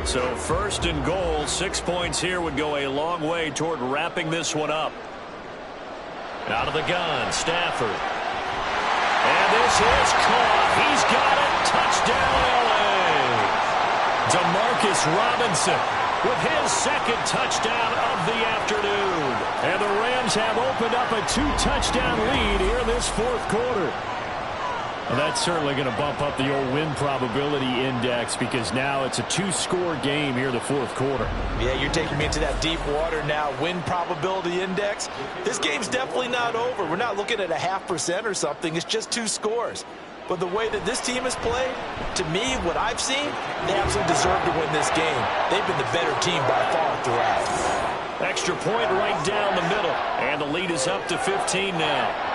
So 1st and goal, 6 points here would go a long way toward wrapping this one up. Out of the gun, Stafford. And this is caught. He's got it. Touchdown, L.A. Demarcus Robinson with his 2nd touchdown of the afternoon. And the Rams have opened up a 2-touchdown lead here in this 4th quarter. Well, that's certainly going to bump up the old win probability index because now it's a 2-score game here in the 4th quarter. Yeah, you're taking me into that deep water now. Win probability index. This game's definitely not over. We're not looking at a 0.5% or something. It's just 2 scores. But the way that this team has played, to me, what I've seen, they absolutely deserve to win this game. They've been the better team by far throughout. Extra point right down the middle. And the lead is up to 15 now.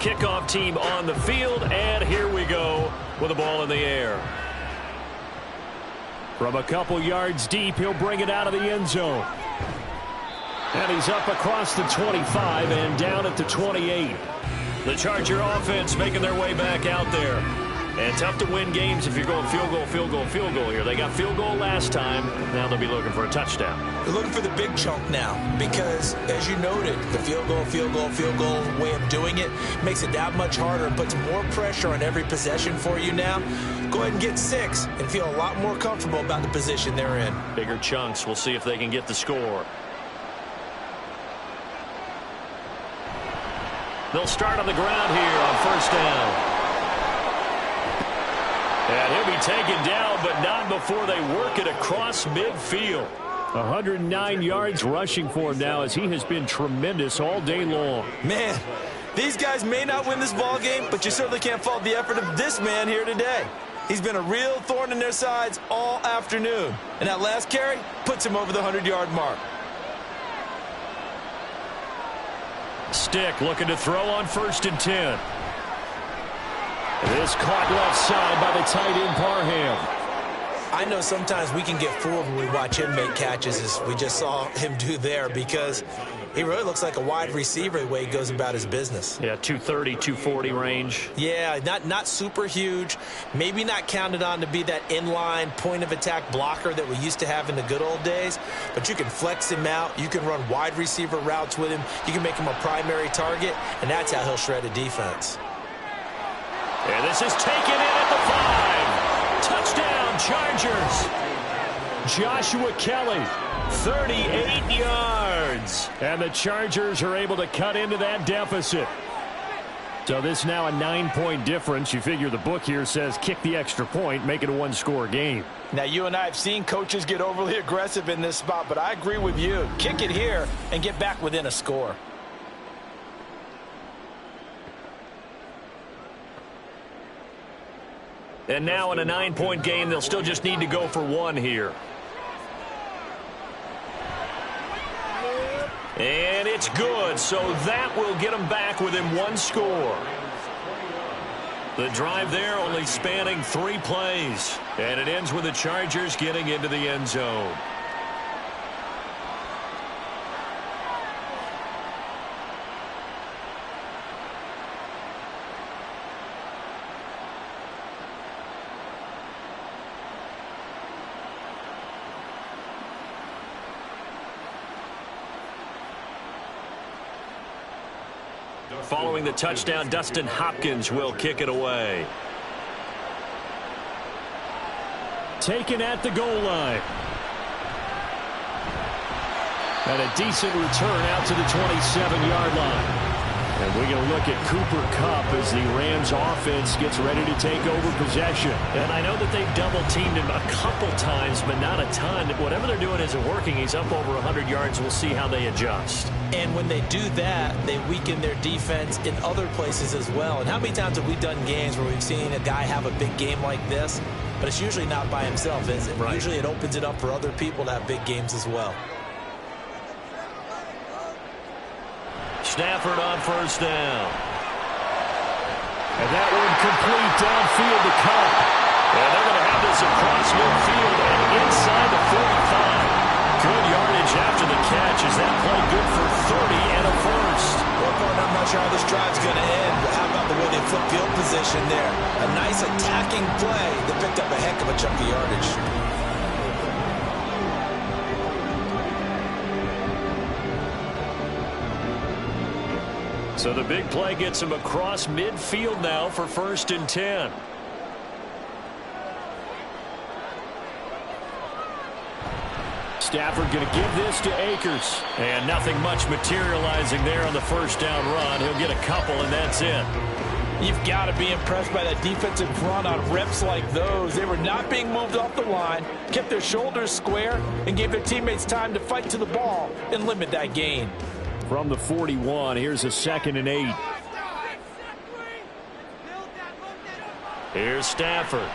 Kickoff team on the field, and here we go with the ball in the air. From a couple yards deep, he'll bring it out of the end zone. And he's up across the 25 and down at the 28. The Charger offense making their way back out there. And tough to win games if you're going field goal, field goal, field goal here. They got field goal last time. Now they'll be looking for a touchdown. They're looking for the big chunk now because, as you noted, the field goal, field goal, field goal way of doing it makes it that much harder and puts more pressure on every possession for you now. Go ahead and get 6 and feel a lot more comfortable about the position they're in. Bigger chunks. We'll see if they can get the score. They'll start on the ground here on 1st down. And he'll be taken down, but not before they work it across midfield. 109 yards rushing for him now as he has been tremendous all day long. Man, these guys may not win this ball game, but you certainly can't fault the effort of this man here today. He's been a real thorn in their sides all afternoon. And that last carry puts him over the 100-yard mark. Stick looking to throw on 1st and 10. This caught left side by the tight end Parham. I know sometimes we can get fooled when we watch him make catches, as we just saw him do there, because he really looks like a wide receiver the way he goes about his business. Yeah, 230, 240 range. Yeah, not super huge. Maybe not counted on to be that inline point-of-attack blocker that we used to have in the good old days, but you can flex him out. You can run wide receiver routes with him. You can make him a primary target, and that's how he'll shred a defense. And this is taken in at the 5. Touchdown, Chargers. Joshua Kelly, 38 yards. And the Chargers are able to cut into that deficit. So this now a 9-point difference. You figure the book here says kick the extra point, make it a 1-score game. Now, you and I have seen coaches get overly aggressive in this spot, but I agree with you. Kick it here and get back within a score. And now in a 9-point game, they'll still just need to go for 1 here. And it's good, so that will get them back within 1 score. The drive there only spanning 3 plays. And it ends with the Chargers getting into the end zone. Following the touchdown, Dustin Hopkins will kick it away. Taken at the goal line. And a decent return out to the 27-yard line. And we're going to look at Cooper Kupp as the Rams offense gets ready to take over possession. And I know that they've double-teamed him a couple times, but not a ton. Whatever they're doing isn't working. He's up over 100 yards. We'll see how they adjust. And when they do that, they weaken their defense in other places as well. And how many times have we done games where we've seen a guy have a big game like this? But it's usually not by himself, is it? Right. Usually it opens it up for other people to have big games as well. Stafford on first down. And that one complete downfield to Kupp. And they're going to have this across midfield and inside the 45. Good yardage after the catch. Is that play good for 30 and a first? Well, partner, I'm not sure how this drive's going to end, but how about the way they flip field position there? A nice attacking play that picked up a heck of a chunk of yardage. So the big play gets him across midfield now for 1st and 10. Stafford going to give this to Akers. And nothing much materializing there on the first down run. He'll get a couple, and that's it. You've got to be impressed by that defensive front on reps like those. They were not being moved off the line, kept their shoulders square, and gave their teammates time to fight to the ball and limit that gain. From the 41, here's a 2nd and 8. Here's Stafford.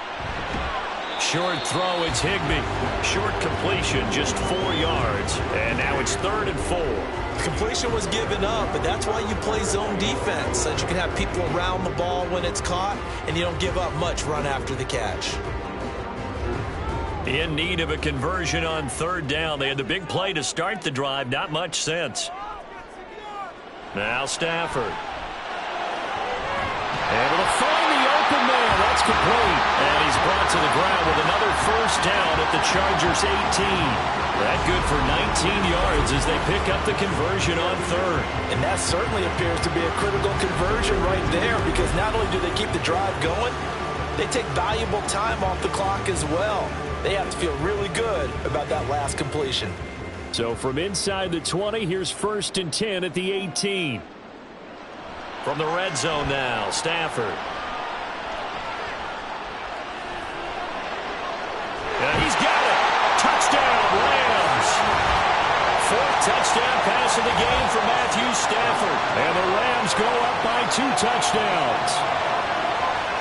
Short throw, it's Higbee. Short completion, just 4 yards. And now it's 3rd and 4. The completion was given up, but that's why you play zone defense, so that you can have people around the ball when it's caught, and you don't give up much run after the catch. In need of a conversion on 3rd down. They had the big play to start the drive. Not much sense. Now Stafford. Able to find the open man. That's complete. And he's brought to the ground with another first down at the Chargers' 18. That good for 19 yards as they pick up the conversion on 3rd. And that certainly appears to be a critical conversion right there, because not only do they keep the drive going, they take valuable time off the clock as well. They have to feel really good about that last completion. So from inside the 20, here's 1st and 10 at the 18. From the red zone now, Stafford. And he's got it. Touchdown, Rams. 4th touchdown pass of the game for Matthew Stafford. And the Rams go up by 2 touchdowns.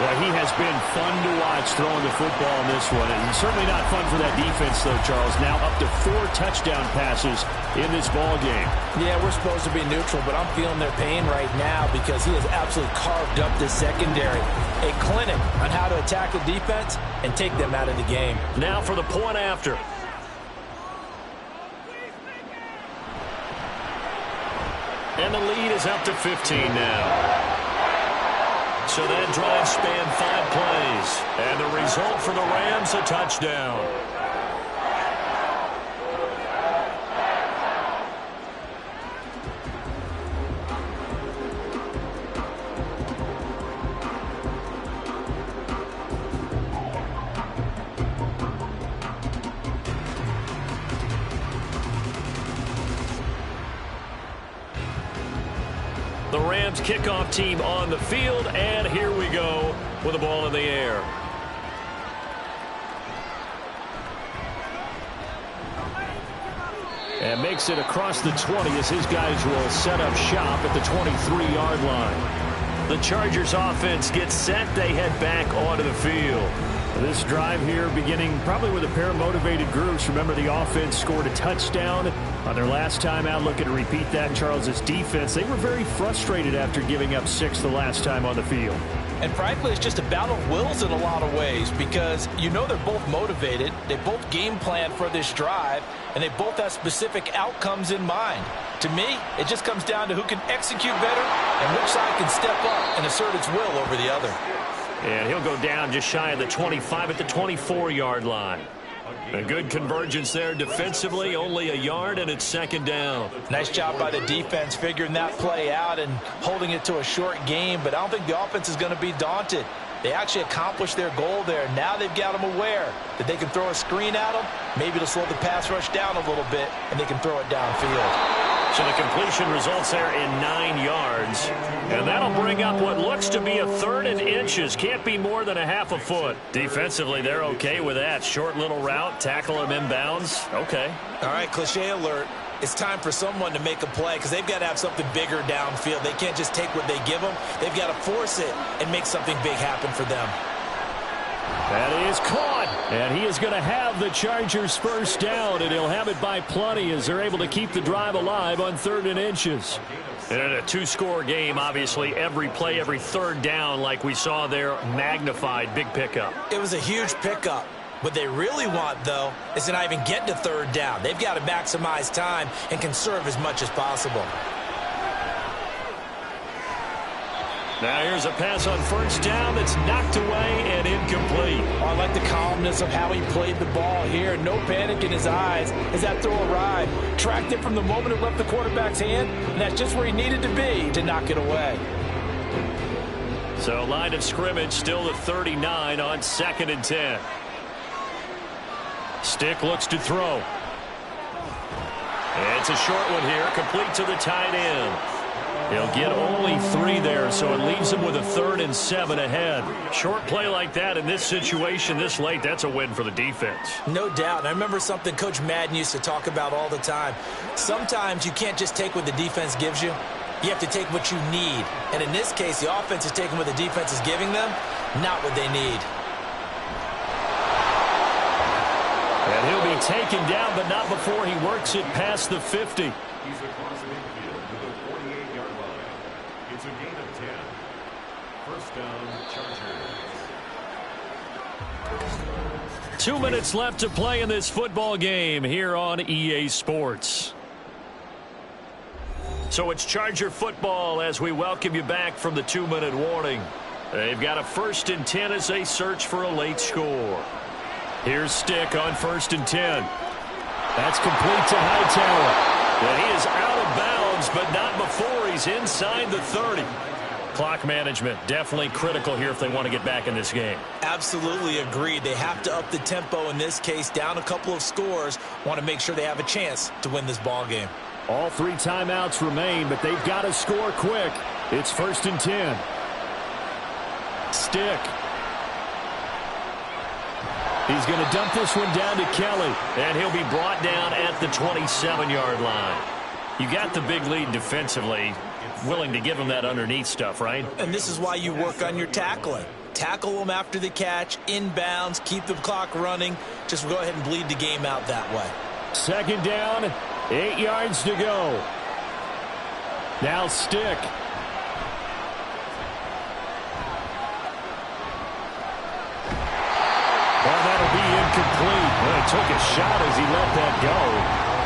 Well, he has been fun to watch throwing the football in this one. And certainly not fun for that defense, though, Charles. Now up to 4 touchdown passes in this ball game. Yeah, we're supposed to be neutral, but I'm feeling their pain right now because he has absolutely carved up this secondary. A clinic on how to attack the defense and take them out of the game. Now for the point after. And the lead is up to 15 now. So that drive spanned 5 plays. And the result for the Rams, a touchdown. The Rams kickoff team on the field, and here we go with the ball in the air. And makes it across the 20 as his guys will set up shop at the 23-yard line. The Chargers offense gets set. They head back onto the field. This drive here beginning probably with a pair of motivated groups. Remember, the offense scored a touchdown on their last time out. Looking to repeat that in Charles' defense. They were very frustrated after giving up 6 the last time on the field. And frankly, it's just a battle of wills in a lot of ways, because you know they're both motivated. They both game plan for this drive, and they both have specific outcomes in mind. To me, it just comes down to who can execute better and which side can step up and assert its will over the other. And he'll go down just shy of the 25 at the 24-yard line. A good convergence there defensively, only a yard, and it's second down. Nice job by the defense figuring that play out and holding it to a short game, but I don't think the offense is going to be daunted. They actually accomplished their goal there. Now they've got them aware that they can throw a screen at them, maybe to slow the pass rush down a little bit, and they can throw it downfield. So the completion results there in 9 yards. And that'll bring up what looks to be a 3rd and inches. Can't be more than a half a foot. Defensively, they're okay with that. Short little route, tackle him inbounds. Okay. All right, cliche alert. It's time for someone to make a play because they've got to have something bigger downfield. They can't just take what they give them. They've got to force it and make something big happen for them. That is caught, and he is going to have the Chargers first down, and he'll have it by plenty as they're able to keep the drive alive on 3rd and inches. And in a 2-score game, obviously, every play, every 3rd down, like we saw there, magnified, big pickup. It was a huge pickup. What they really want, though, is to not even get to 3rd down. They've got to maximize time and conserve as much as possible. Now here's a pass on 1st down that's knocked away and incomplete. Oh, I like the calmness of how he played the ball here. No panic in his eyes as that throw arrived. Tracked it from the moment it left the quarterback's hand, and that's just where he needed to be to knock it away. So line of scrimmage still the 39 on 2nd and 10. Stick looks to throw. It's a short one here, complete to the tight end. He'll get only 3 there, so it leaves him with a 3rd and 7 ahead. Short play like that in this situation this late, that's a win for the defense. No doubt. I remember something Coach Madden used to talk about all the time. Sometimes you can't just take what the defense gives you. You have to take what you need. And in this case, the offense is taking what the defense is giving them, not what they need. And he'll be taken down, but not before he works it past the 50. He's across midfield to the 48-yard line. It's a gain of 10. First down, Chargers. 2 minutes left to play in this football game here on EA Sports. So it's Charger football as we welcome you back from the 2-minute warning. They've got a 1st and 10 as they search for a late score. Here's Stick on 1st and 10. That's complete to Hightower. And he is out of bounds, but not before he's inside the 30. Clock management definitely critical here if they want to get back in this game. Absolutely agreed. They have to up the tempo in this case, down a couple of scores. Want to make sure they have a chance to win this ball game. All 3 timeouts remain, but they've got to score quick. It's 1st and 10. Stick. He's going to dump this one down to Kelly, and he'll be brought down at the 27-yard line. You got the big lead defensively, willing to give him that underneath stuff, right? And this is why you work on your tackling. Tackle them after the catch, inbounds, keep the clock running. Just go ahead and bleed the game out that way. 2nd down, 8 yards to go. Now Stick. Well, that'll be incomplete. Well, he took a shot as he let that go.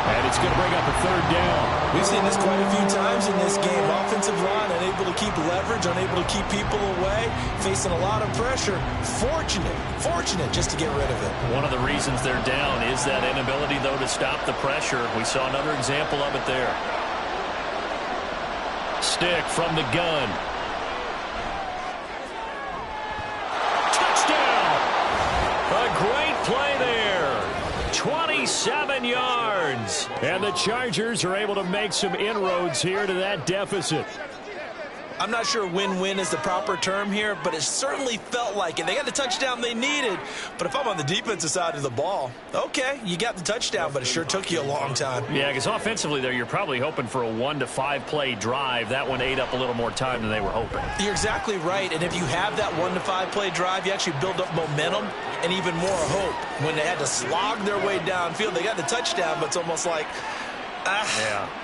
And it's going to bring up a 3rd down. We've seen this quite a few times in this game. Offensive line unable to keep leverage, unable to keep people away, facing a lot of pressure. Fortunate just to get rid of it. One of the reasons they're down is that inability, though, to stop the pressure. We saw another example of it there. Stick from the gun. Touchdown! A great play there. 27 yards. And the Chargers are able to make some inroads here to that deficit. I'm not sure win-win is the proper term here, but it certainly felt like it. They got the touchdown they needed, but if I'm on the defensive side of the ball, okay, you got the touchdown, but it sure took you a long time. Yeah, because offensively there, you're probably hoping for a 1 to 5 play drive. That one ate up a little more time than they were hoping. You're exactly right, and if you have that 1 to 5 play drive, you actually build up momentum and even more hope. When they had to slog their way downfield, they got the touchdown, but it's almost like,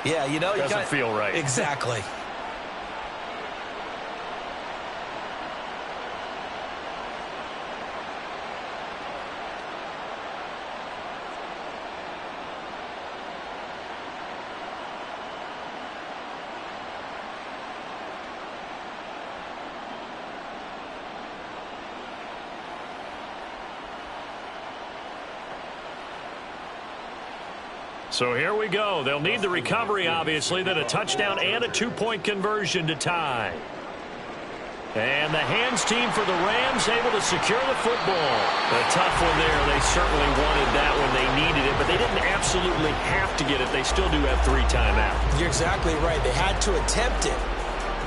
yeah, you know, doesn't feel right. Exactly. So here we go. They'll need the recovery, obviously, then a touchdown and a 2-point conversion to tie. And the hands team for the Rams able to secure the football. A tough one there. They certainly wanted that when they needed it, but they didn't absolutely have to get it. They still do have 3 timeouts. You're exactly right. They had to attempt it.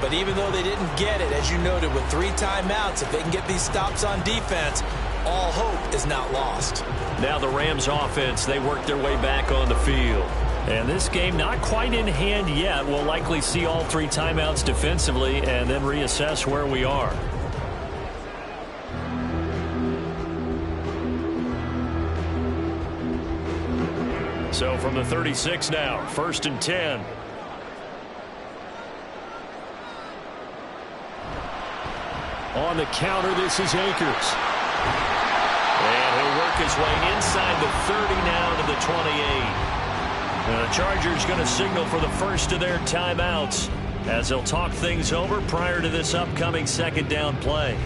But even though they didn't get it, as you noted, with 3 timeouts, if they can get these stops on defense, all hope is not lost. Now the Rams offense, they work their way back on the field. And this game not quite in hand yet. We'll likely see all 3 timeouts defensively and then reassess where we are. So from the 36 now, 1st and 10. On the counter, this is Akers. And he'll work his way inside the 30 now to the 28. The Chargers going to signal for the first of their timeouts as they'll talk things over prior to this upcoming 2nd down play.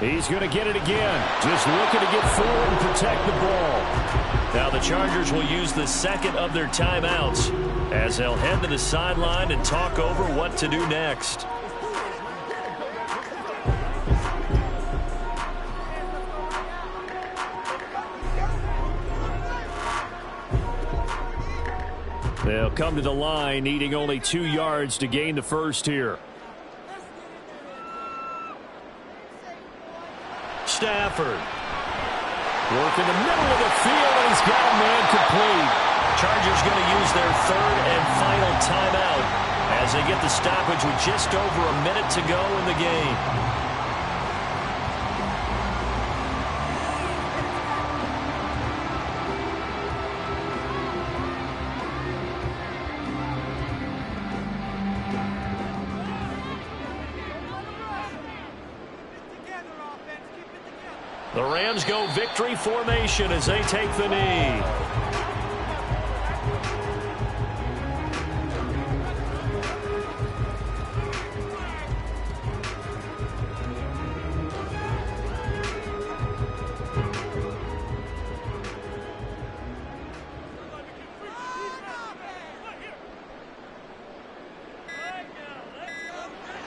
He's going to get it again. Just looking to get forward and protect the ball. Now the Chargers will use the 2nd of their timeouts as they'll head to the sideline and talk over what to do next. They'll come to the line needing only 2 yards to gain the first here. Stafford. Work in the middle of the field, and he's got a man complete. Chargers going to use their 3rd and final timeout as they get the stoppage with just over a minute to go in the game. The Rams go victory formation as they take the knee.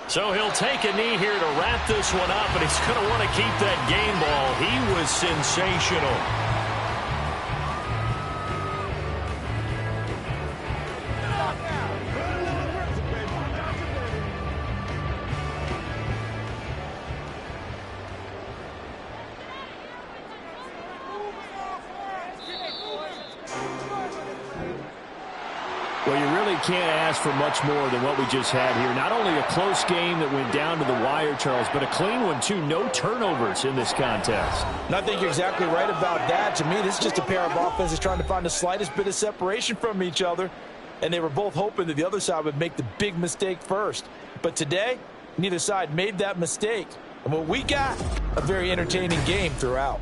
So he'll take a knee here to wrap this one up, and he's going to want to keep that game ball. He was sensational. Well, you really can't ask for much more than what we just had here. Not only a close game that went down to the wire, Charles, but a clean one, too. No turnovers in this contest. And I think you're exactly right about that. To me, this is just a pair of offenses trying to find the slightest bit of separation from each other. And they were both hoping that the other side would make the big mistake first. But today, neither side made that mistake. And what we got, a very entertaining game throughout.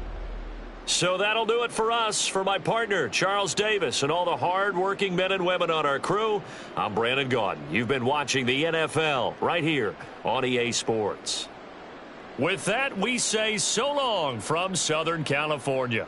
So that'll do it for us. For my partner, Charles Davis, and all the hard-working men and women on our crew, I'm Brandon Gaudin. You've been watching the NFL right here on EA Sports. With that, we say so long from Southern California.